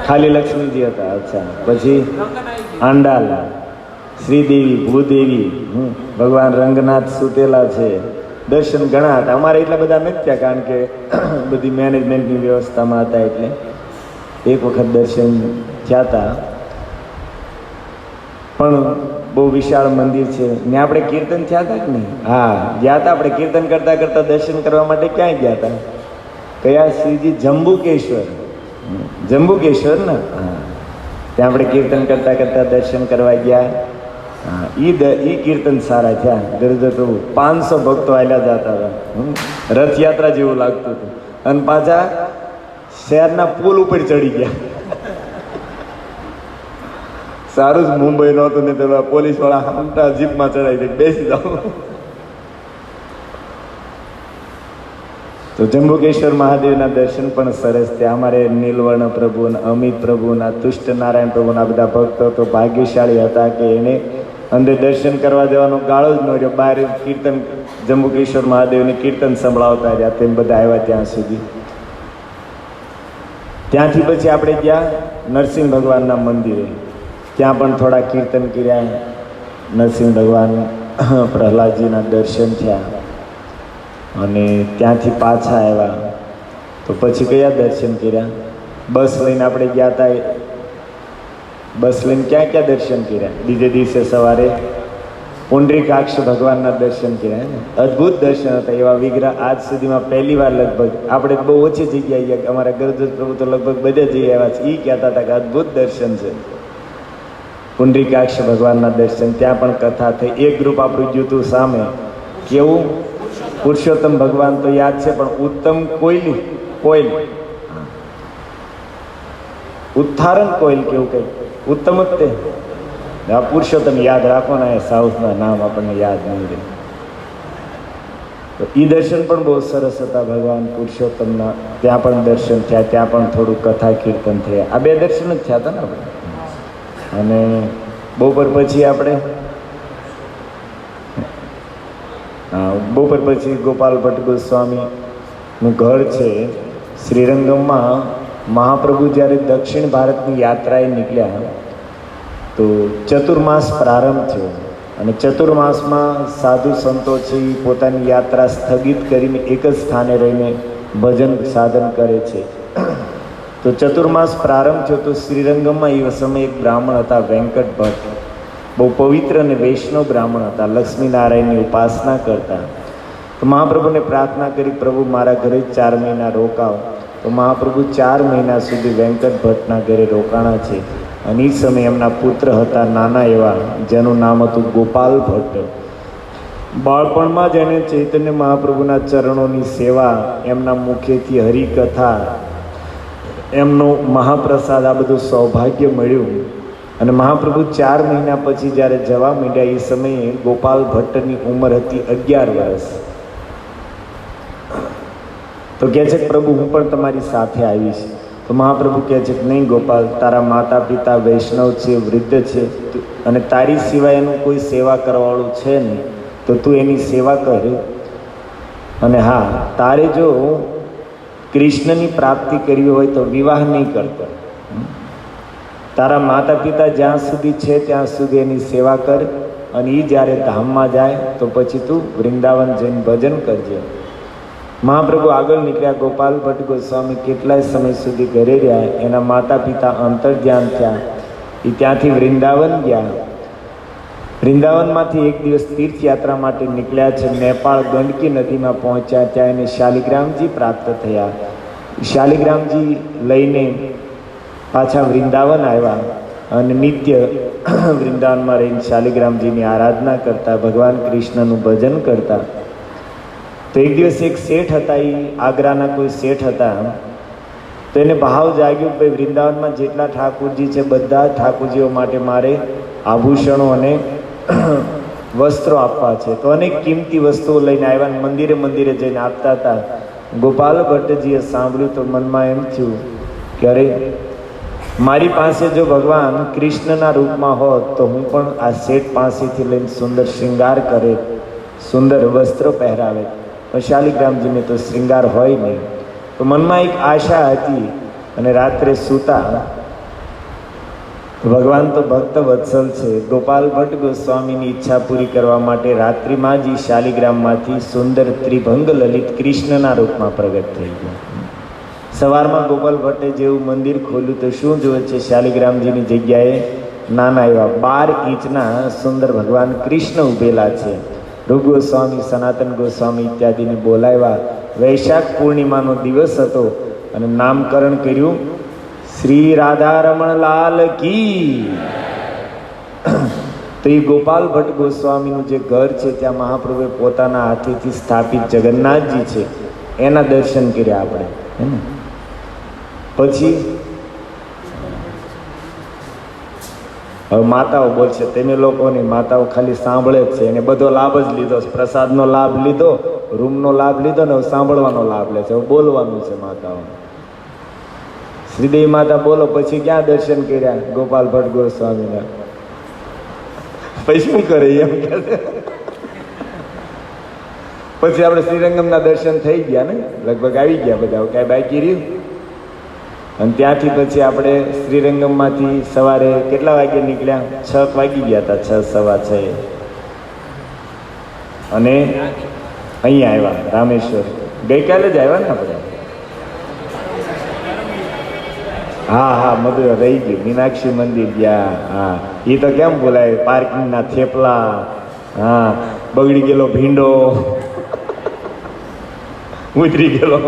ખાલી લક્ષ્મીજી હતા. અચ્છા, પછી આંડાલ, શ્રીદેવી, ભૂદેવી, ભગવાન રંગનાથ સુતેલા છે. દર્શન ઘણા હતા. અમારે એટલા બધા નથી થયા, કારણ કે બધી મેનેજમેન્ટની વ્યવસ્થામાં હતા. એટલે એક વખત દર્શન થયા હતા, પણ બહુ વિશાળ મંદિર છે. ને આપણે કીર્તન થયા હતા કે નહીં? હા, ગયા હતા. આપણે કીર્તન કરતાં કરતાં દર્શન કરવા માટે ક્યાંય ગયા હતા? કયા શ્રીજી? જંબુકેશ્વર ને? હા, ત્યાં આપણે કીર્તન કરતાં કરતાં દર્શન કરવા ગયા. હા, એ કીર્તન સારા થયા. ગરજ તો 500 ભક્તો આવેલા જતા હતા. રથયાત્રા જેવું લાગતું હતું. અને પાછા શહેરના પુલ ઉપર ચડી ગયા. સારું જ મુંબઈ નહોતું ને તો પોલીસવાળા હમણાં જીપમાં ચડાવી દે, બેસી જાઓ. તો જંબુકેશ્વર મહાદેવના દર્શન પણ સરસ થયા. અમારે નીલવર્ણ પ્રભુ, અમિત પ્રભુ, તુષ્ટ નારાયણ પ્રભુના બધા ભક્તો તો ભાગ્યશાળી હતા કે એને અંદર દર્શન કરવા જવાનો ગાળો જ ન રહ્યો. બહાર કીર્તન, જંબુકેશ્વર મહાદેવને કીર્તન સંભળાવતા રહ્યા. તેમ બધા આવ્યા ત્યાં સુધી. ત્યાંથી પછી આપણે ગયા નરસિંહ ભગવાનના મંદિરે. ત્યાં પણ થોડા કીર્તન કર્યા. નરસિંહ ભગવાન, પ્રહલાદજીના દર્શન થયા. અને ત્યાંથી પાછા આવ્યા તો પછી કયા દર્શન કર્યા? બસ લઈને આપણે ગયા હતા. બસ લઈને ક્યાં દર્શન કર્યા? બીજે દિવસે સવારે પુંડરીકાક્ષ ભગવાનના દર્શન કર્યા. અદ્ભુત દર્શન હતા. એવા વિગ્રહ આજ સુધીમાં પહેલી વાર લગભગ, આપણે બહુ ઓછી જગ્યાએ, અમારા ગરજત પ્રભુ તો લગભગ બધે જઈ આવ્યા છે. એ કહેતા હતા કે અદ્ભુત દર્શન છે પુંડરીકાક્ષ ભગવાનના દર્શન. ત્યાં પણ કથા થઈ. એક ગ્રુપ આપણું ગયું હતું સામે. કેવું? પુરુષોત્તમ ભગવાન તો યાદ છે, પણ ઉત્તમ કોઈલ, ઉત્થારણ કોઈલ કેવું કંઈ ઉત્તમ જ તે. આ પુરુષોત્તમ યાદ રાખો ને, એ સાઉથના નામ આપણને યાદ નહીં રહે. તો એ દર્શન પણ બહુ સરસ હતા ભગવાન પુરુષોત્તમના. ત્યાં પણ દર્શન થયા. ત્યાં પણ થોડું કથા કીર્તન થયા. આ 2 દર્શન જ થયા હતા ને આપણે. અને બપોર પછી ગોપાલ ભટ્ટ ગોસ્વામીનું ઘર છે શ્રીરંગમમાં. મહાપ્રભુ જ્યારે દક્ષિણ ભારતની યાત્રાએ નીકળ્યા તો ચતુર્માસ પ્રારંભ થયો. અને ચતુર્માસમાં સાધુ સંતો છે પોતાની યાત્રા સ્થગિત કરીને એક જ સ્થાને રહીને ભજન સાધન કરે છે. તો ચતુર્માસ પ્રારંભ થયો તો શ્રીરંગમમાં એ સમયે એક બ્રાહ્મણ હતા, વેંકટ ભટ્ટ. બહુ પવિત્ર અને વૈષ્ણવ બ્રાહ્મણ હતા. લક્ષ્મીનારાયણની ઉપાસના કરતા. તો મહાપ્રભુને પ્રાર્થના કરી, પ્રભુ મારા ઘરે 4 મહિના રોકાવ. તો મહાપ્રભુ 4 મહિના સુધી વેંકટ ભટ્ટના ઘરે રોકાણા છે. અને એ સમયે એમના પુત્ર હતા નાના એવા, જેનું નામ હતું ગોપાલ ભટ્ટ. બાળપણમાં જ એને ચૈતન્ય મહાપ્રભુના ચરણોની સેવા, એમના મુખેથી હરિકથા, એમનો મહાપ્રસાદ, આ બધું સૌભાગ્ય મળ્યું. અને મહાપ્રભુ 4 મહિના પછી જ્યારે જવા માંડ્યા એ સમયે ગોપાલ ભટ્ટની ઉંમર હતી 11 વર્ષ. તો કહે છે પ્રભુ હું પણ તમારી સાથે આવીશ. તો મહાપ્રભુ કહે છે કે નહીં ગોપાલ, તારા માતા પિતા વૈષ્ણવ છે, વૃદ્ધ છે, અને તારી સિવાય એનું કોઈ સેવા કરવાવાળું છે નહીં, તો તું એની સેવા કર. અને હા, તારે જો કૃષ્ણની પ્રાપ્તિ કરવી હોય તો વિવાહ નહીં કરતો. તારા માતા પિતા જ્યાં સુધી છે ત્યાં સુધી એની સેવા કર, અને એ જ્યારે ધામમાં જાય તો પછી તું વૃંદાવન જઈને ભજન કરજે. મહાપ્રભુ આગળ નીકળ્યા. ગોપાલ ભટ્ટ ગોસ્વામી કેટલાય સમય સુધી ઘરે રહ્યા. એના માતા પિતા અંતર્ધ્યાન થયા. એ ત્યાંથી વૃંદાવન ગયા. વૃંદાવનમાંથી એક દિવસ તીર્થયાત્રા માટે નીકળ્યા છે. નેપાળ ગંડકી નદીમાં પહોંચ્યા. ત્યાં એને શાલિગ્રામજી પ્રાપ્ત થયા. શાલિગ્રામજી લઈને પાછા વૃંદાવન આવ્યા અને નિત્ય વૃંદાવનમાં રહીને શાલિગ્રામજીની આરાધના કરતા, ભગવાન કૃષ્ણનું ભજન કરતા. તો એક દિવસ એક શેઠ હતા, એ આગ્રાના કોઈ શેઠ હતા. તો એને ભાવ જાગ્યો કે વૃંદાવનમાં જેટલા ઠાકોરજી છે બધા ઠાકોરજીઓ માટે મારે આભૂષણો અને વસ્ત્રો આપવા છે. તો અનેક કિંમતી વસ્તુઓ લઈને આવ્યા. મંદિરે મંદિરે જઈને આપતા હતા. ગોપાલ ભટ્ટજીએ સાંભળ્યું તો મનમાં એમ થયું કે અરે, મારી પાસે જો ભગવાન કૃષ્ણના રૂપમાં હોત તો હું પણ આ શેઠ પાસેથી લઈને સુંદર શૃંગાર કરે, સુંદર વસ્ત્રો પહેરાવે. પણ શાલિગ્રામજીને તો શૃંગાર હોય નહીં. તો મનમાં એક આશા હતી. અને રાત્રે સૂતા, ભગવાન તો ભક્ત વત્સલ છે. ગોપાલ ભટ્ટ ગોસ્વામીની ઈચ્છા પૂરી કરવા માટે રાત્રિમાં જ શાલિગ્રામમાંથી સુંદર ત્રિભંગ લલિત કૃષ્ણના રૂપમાં પ્રગટ થઈ ગયા. સવારમાં ગોપાલ ભટ્ટે જેવું મંદિર ખોલ્યું તો શું જોવે છે? શાલિગ્રામજીની જગ્યાએ નાના એવા 12 ઇંચના સુંદર ભગવાન કૃષ્ણ ઉભેલા છે. રૂપ ગોસ્વામી, સનાતન ગોસ્વામી ઇત્યાદિને બોલાવ્યા. વૈશાખ પૂર્ણિમાનો દિવસ હતો અને નામકરણ કર્યું શ્રી રાધારમણ લાલ કી. તો એ ગોપાલ ભટ્ટ ગોસ્વામીનું જે ઘર છે ત્યાં મહાપ્રભુએ પોતાના હાથેથી સ્થાપિત જગન્નાથજી છે એના દર્શન કર્યા આપણે, હે ને. પછી હવે માતાઓ બોલશે, તમે લોકોની માતાઓ ખાલી સાંભળે જ છે, એને બધો લાભ જ લીધો, પ્રસાદનો લાભ લીધો, રૂમનો લાભ લીધો ને સાંભળવાનો લાભ લે છે. હવે બોલવાનું છે માતાઓ. શ્રીદેવી માતા બોલો. પછી ક્યાં દર્શન કર્યા ગોપાલ ભટ્ટ ગોસ્વામીના? પછી શું કરે એમ કે પછી આપણે શ્રીરંગમના દર્શન થઈ ગયા ને, લગભગ આવી ગયા બધા, કાંઈ બાકી રહ્યું? અને ત્યાંથી પછી આપણે શ્રીરંગમમાંથી સવારે કેટલા વાગે નીકળ્યા? 6 વાગી ગયા હતા, 6 સવા 6. અને અહીંયા આવ્યા રામેશ્વર. ગઈકાલે જ આવ્યા ને આપણે? હા હા, મધુર રહી ગયું. મીનાક્ષી મંદિર ગયા. હા, એ તો કેમ બોલાય, પાર્કિંગના થેપલા, હા, બગડી ગયેલો ભીંડો ઉતરી ગયેલો,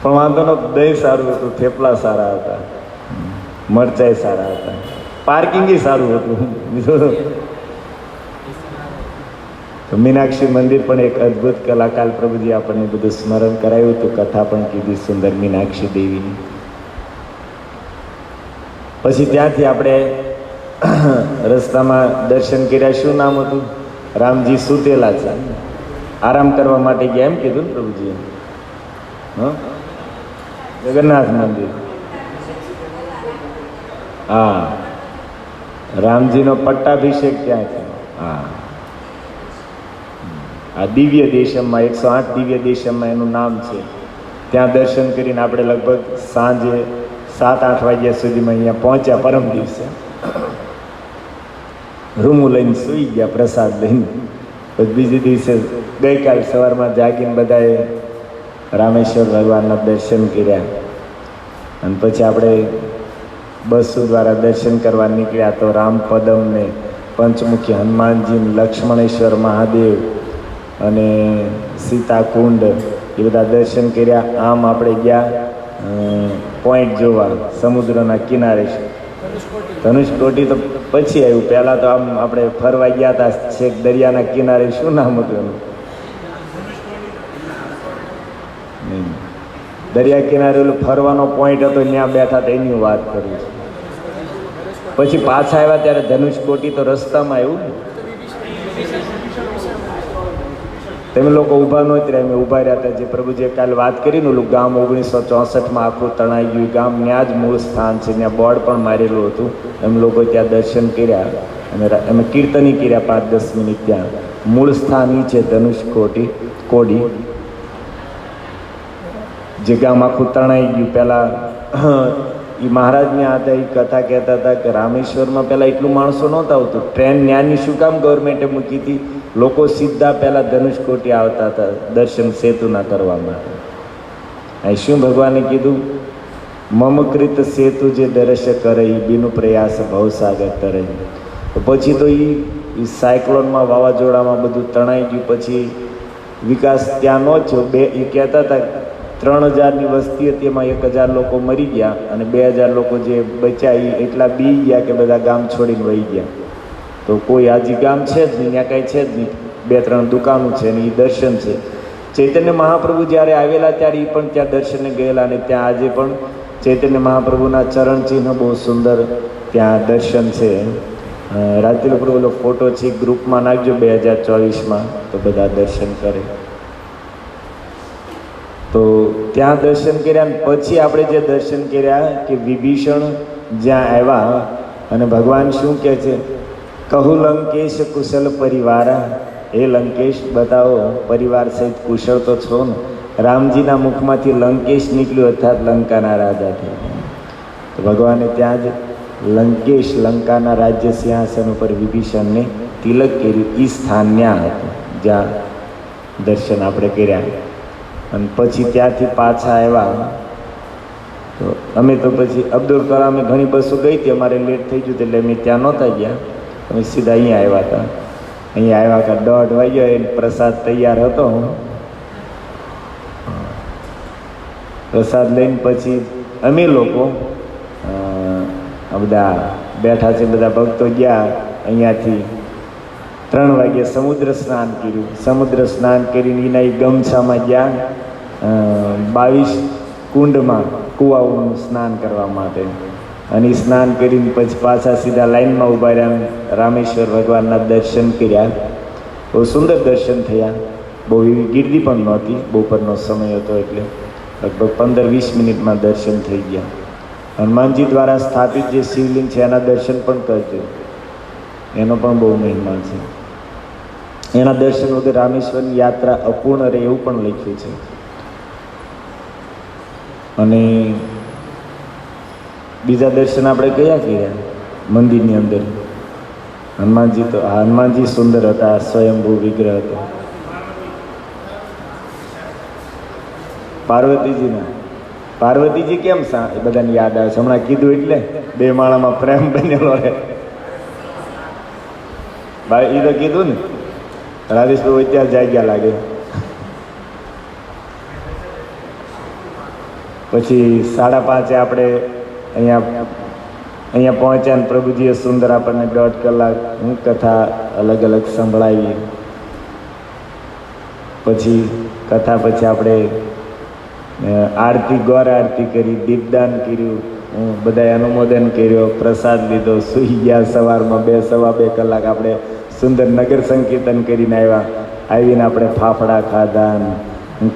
પણ વાંધો નો, દહીં સારું હતું, થેપલા સારા હતા, મરચાઈ સારા હતા, પાર્કિંગ સારું હતું. તો મીનાક્ષી મંદિર પણ એક અદ્ભુત કલાકાર પ્રભુજી આપણને બધું સ્મરણ કરાયું હતું, કથા પણ કીધી સુંદર મીનાક્ષી દેવીની. પછી ત્યાંથી આપણે રસ્તામાં દર્શન કર્યા. શું નામ હતું? રામજી સુતેલા છે, આરામ કરવા માટે ગયા એમ કીધું ને પ્રભુજીએ. હા, જગન્નાથ મંદિર. હા, રામજીનો પટ્ટાભિષેક ત્યાં છે. હા, આ દિવ્ય દેશમમાં 108 દિવ્ય દેશમમાં એનું નામ છે. ત્યાં દર્શન કરીને આપણે લગભગ સાંજે 7-8 વાગ્યા સુધીમાં અહીંયા પહોંચ્યા. પરમ દિવસે રૂમું લઈને સૂઈ ગયા, પ્રસાદ લઈને. પછી બીજે દિવસે ગઈકાલ સવારમાં જાગીને બધાએ રામેશ્વર ભગવાનના દર્શન કર્યા. અને પછી આપણે બસો દ્વારા દર્શન કરવા નીકળ્યા. તો રામપદમ ને પંચમુખી હનુમાનજી, લક્ષ્મણેશ્વર મહાદેવ અને સીતાકુંડ એ બધા દર્શન કર્યા. આમ આપણે ગયા પોઈન્ટ જોવા, સમુદ્રના કિનારે. ધનુષકોટી તો પછી આવ્યું. પહેલાં તો આમ આપણે ફરવા ગયા હતા છેક દરિયાના કિનારે. શું નામ હતું એનું? દરિયા કિનારે ઓલું ફરવાનો પોઈન્ટ હતો, ત્યાં બેઠા હતા, એની વાત કરું છું. પછી પાછા આવ્યા ત્યારે ધનુષકોટી તો રસ્તામાં આવ્યું. તમે લોકો ઊભા નહોતા રહ્યા, અમે ઊભા રહ્યા હતા. જે પ્રભુજીએ કાલે વાત કરી ને ઓલું ગામ 1964માં આખું તણાઈ ગયું ગામ, ત્યાં જ મૂળ સ્થાન છે, ત્યાં બોર્ડ પણ મારેલું હતું. અમે લોકો ત્યાં દર્શન કર્યા અને અમે કીર્તની કર્યા 5-10 મિનિટ ત્યાં. મૂળ સ્થાન એ છે ધનુષકોટી કોડી, જે ગામ આખું તણાઈ ગયું. પહેલાં એ મહારાજને હતા, એ કથા કહેતા હતા કે રામેશ્વરમાં પહેલાં એટલું માણસો નહોતા આવતું. ટ્રેન ન્યાની શું કામ ગવર્મેન્ટે મૂકી હતી? લોકો સીધા પહેલાં ધનુષકોટી આવતા હતા દર્શન સેતુના કરવા માટે. અહીં શું ભગવાને કીધું? મમકૃત સેતુ જે દર્શ કરે બીનું પ્રયાસ ભવસાગર તરે. તો પછી તો એ સાયક્લોનમાં વાવાઝોડામાં બધું તણાઈ ગયું. પછી વિકાસ ત્યાં ન થયો. એ કહેતા હતા 3000ની વસ્તી હતી, એમાં 1000 લોકો મરી ગયા અને 2000 લોકો જે બચ્યા એ એટલા બી ગયા કે બધા ગામ છોડીને વહી ગયા. તો કોઈ આજી ગામ છે જ નહીં, ત્યાં કાંઈ છે જ નહીં. 2-3 દુકાનો છે ને એ દર્શન છે. ચૈતન્ય મહાપ્રભુ જ્યારે આવેલા ત્યારે એ પણ ત્યાં દર્શને ગયેલા અને ત્યાં આજે પણ ચૈતન્ય મહાપ્રભુના ચરણ ચિહ્ન બહુ સુંદર ત્યાં દર્શન છે. રાજદીપ ઓલો ફોટો છે ગ્રુપમાં નાખજો 2024માં, તો બધા દર્શન કરે. તો ત્યાં દર્શન કર્યા ને પછી આપણે જે દર્શન કર્યા કે વિભીષણ જ્યાં આવ્યા અને ભગવાન શું કહે છે? કહું લંકેશ કુશલ પરિવાર. એ લંકેશ બતાવો પરિવાર સહિત કુશળ તો છો ને. રામજીના મુખમાંથી લંકેશ નીકળ્યું, અર્થાત લંકાના રાજા થયા. તો ભગવાને ત્યાં જ લંકેશ લંકાના રાજ્ય સિંહાસન ઉપર વિભીષણને તિલક કર્યું. એ સ્થાન ત્યાં હતું જ્યાં દર્શન આપણે કર્યા. અને પછી ત્યાંથી પાછા આવ્યા. તો અમે તો પછી અબ્દુલ કલામે ઘણી બસો ગઈ હતી, અમારે લેટ થઈ ગયું એટલે અમે ત્યાં નહોતા ગયા. અમે સીધા અહીંયા આવ્યા હતા. અહીંયા આવ્યા હતા 1:30 વાગ્યા, એ પ્રસાદ તૈયાર હતો. પ્રસાદ લઈને પછી અમે લોકો બધા બેઠા છે, બધા ભક્તો ગયા. અહીંયાથી 3 વાગ્યે સમુદ્ર સ્નાન કર્યું. સમુદ્ર સ્નાન કરીને એના એ ગમછામાં ગયા 22 કુંડમાં કુવાઓનું સ્નાન કરવા માટે. અને સ્નાન કરીને પછી પાછા સીધા લાઈનમાં ઊભા રહ્યા. રામેશ્વર ભગવાનના દર્શન કર્યા. બહુ સુંદર દર્શન થયા. બહુ એવી ગીર્દી પણ નહોતી, બપોરનો સમય હતો એટલે લગભગ 15-20 મિનિટમાં દર્શન થઈ ગયા. હનુમાનજી દ્વારા સ્થાપિત જે શિવલિંગ છે એના દર્શન પણ કરજો, એનો પણ બહુ મહિમા છે. એના દર્શન વગર રામેશ્વરની યાત્રા અપૂર્ણ રહે એવું પણ લખ્યું છે. અને બીજા દર્શન આપણે કયા કર્યા મંદિરની અંદર? હનુમાનજી તો હનુમાનજી સુંદર હતા, સ્વયંભૂ વિગ્રહ હતો. પાર્વતીજી કેમ એ બધાને યાદ આવે છે? હમણાં કીધું એટલે 2 માળામાં પ્રેમ બનેલો રહે. ભાઈ એ તો કીધું ને, રાજેશભાઈ અત્યારે જાગ્યા લાગે. પછી 5:30 આપણે અહીંયા પહોંચ્યા ને પ્રભુજીએ સુંદર આપણને 1.5 કલાક કથા અલગ અલગ સંભળાવી. પછી કથા પછી આપણે આરતી, ગૌર આરતી કરી, દીપદાન કર્યું, બધાએ અનુમોદન કર્યો, પ્રસાદ લીધો, સૂઈ ગયા. સવારમાં 2-2.5 કલાક આપણે સુંદર નગર સંકીર્તન કરીને આવ્યા. આવીને આપણે ફાફડા ખાધા,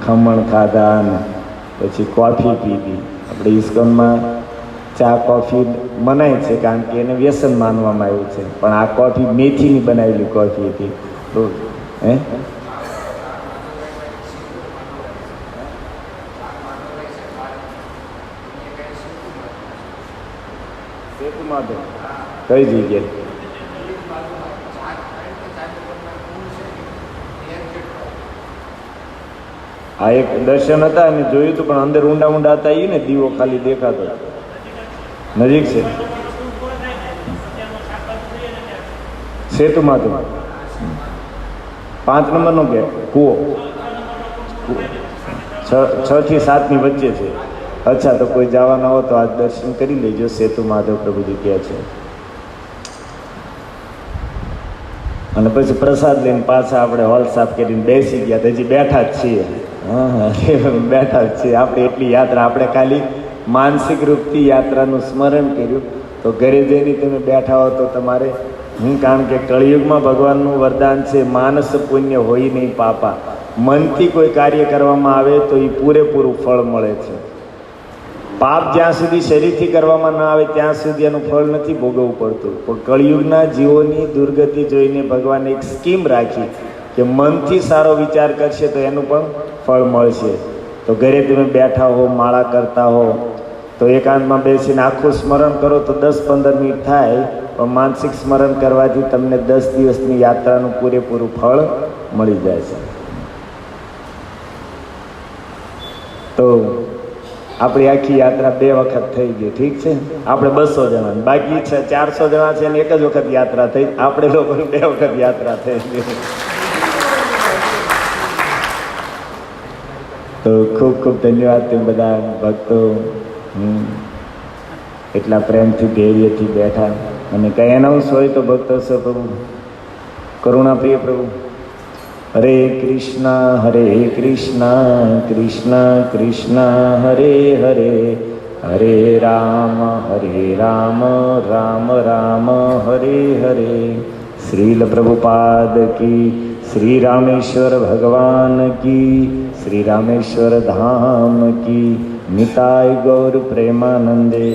ખમણ ખાધા, પછી કોફી પીધી. આપણે ઇસ્કોનમાં ચા કોફી મનાય છે કારણ કે એને વ્યસન માનવામાં આવ્યું છે, પણ આ કોફી મેથીની બનાવેલી કોફી હતી. તો સેતુમાં તો કઈ જગ્યાએ? આ એક દર્શન હતા અને જોયું હતું, પણ અંદર ઊંડા ઊંડા હતા એ ને દીવો ખાલી દેખાતો. નજીક છે સેતુમાં તો 5 નંબરનો ગેટ કૂવો 6 થી 7 ની વચ્ચે છે. અચ્છા, તો કોઈ જવાના હો તો આ દર્શન કરી લેજો. સેતુ માધવ પ્રભુજી કહે છે. અને પછી પ્રસાદ લઈને પાછા આપણે હોલ સાફ કરીને બેસી ગયા. હજી બેઠા જ છીએ. બેઠા જ છીએ આપણે. એટલી યાત્રા આપણે ખાલી માનસિક રૂપથી યાત્રાનું સ્મરણ કર્યું. તો ઘરે જઈને તમે બેઠા હો તો તમારે કારણ કે કળિયુગમાં ભગવાનનું વરદાન છે, માનસ પુણ્ય હોય નહીં પાપા. મનથી કોઈ કાર્ય કરવામાં આવે તો એ પૂરેપૂરું ફળ મળે છે. પાપ જ્યાં સુધી શરીરથી કરવામાં ન આવે ત્યાં સુધી એનું ફળ નથી ભોગવવું પડતું. પણ કળિયુગના જીવોની દુર્ગતિ જોઈને ભગવાને એક સ્કીમ રાખી કે મનથી સારો વિચાર કરશે તો એનું પણ ફળ મળશે. તો ઘરે તમે બેઠા હો, માળા કરતા હો, તો એકાંતમાં બેસીને આખું સ્મરણ કરો તો 10-15 મિનિટ થાય, પણ માનસિક સ્મરણ કરવાથી તમને 10 દિવસની યાત્રાનું પૂરેપૂરું ફળ મળી જાય છે. તો આપણી આખી યાત્રા 2 વખત થઈ ગઈ, ઠીક છે. આપણે 200 જણા, બાકી છે 400 જણા છે અને એક જ વખત યાત્રા થઈ. આપણે લોકોને 2 વખત યાત્રા થઈ ગઈ. તો ખૂબ ખૂબ ધન્યવાદ તમે બધા ભક્તો, એટલા પ્રેમથી ધૈર્યથી બેઠા. અને કંઈ એનાઉન્સ હોય તો ભક્તો છે પ્રભુ, કરુણાપ્રિય પ્રભુ. હરે કૃષ્ણ કૃષ્ણ કૃષ્ણ હરે હરે, હરે રામ રામ રામ હરે હરે. શ્રીલ પ્રભુપાદ કી, શ્રી રામેશ્વર ભગવાન કી, શ્રી રામેશ્વર ધામ કી. નિતાય ગૌર પ્રેમાનંદે.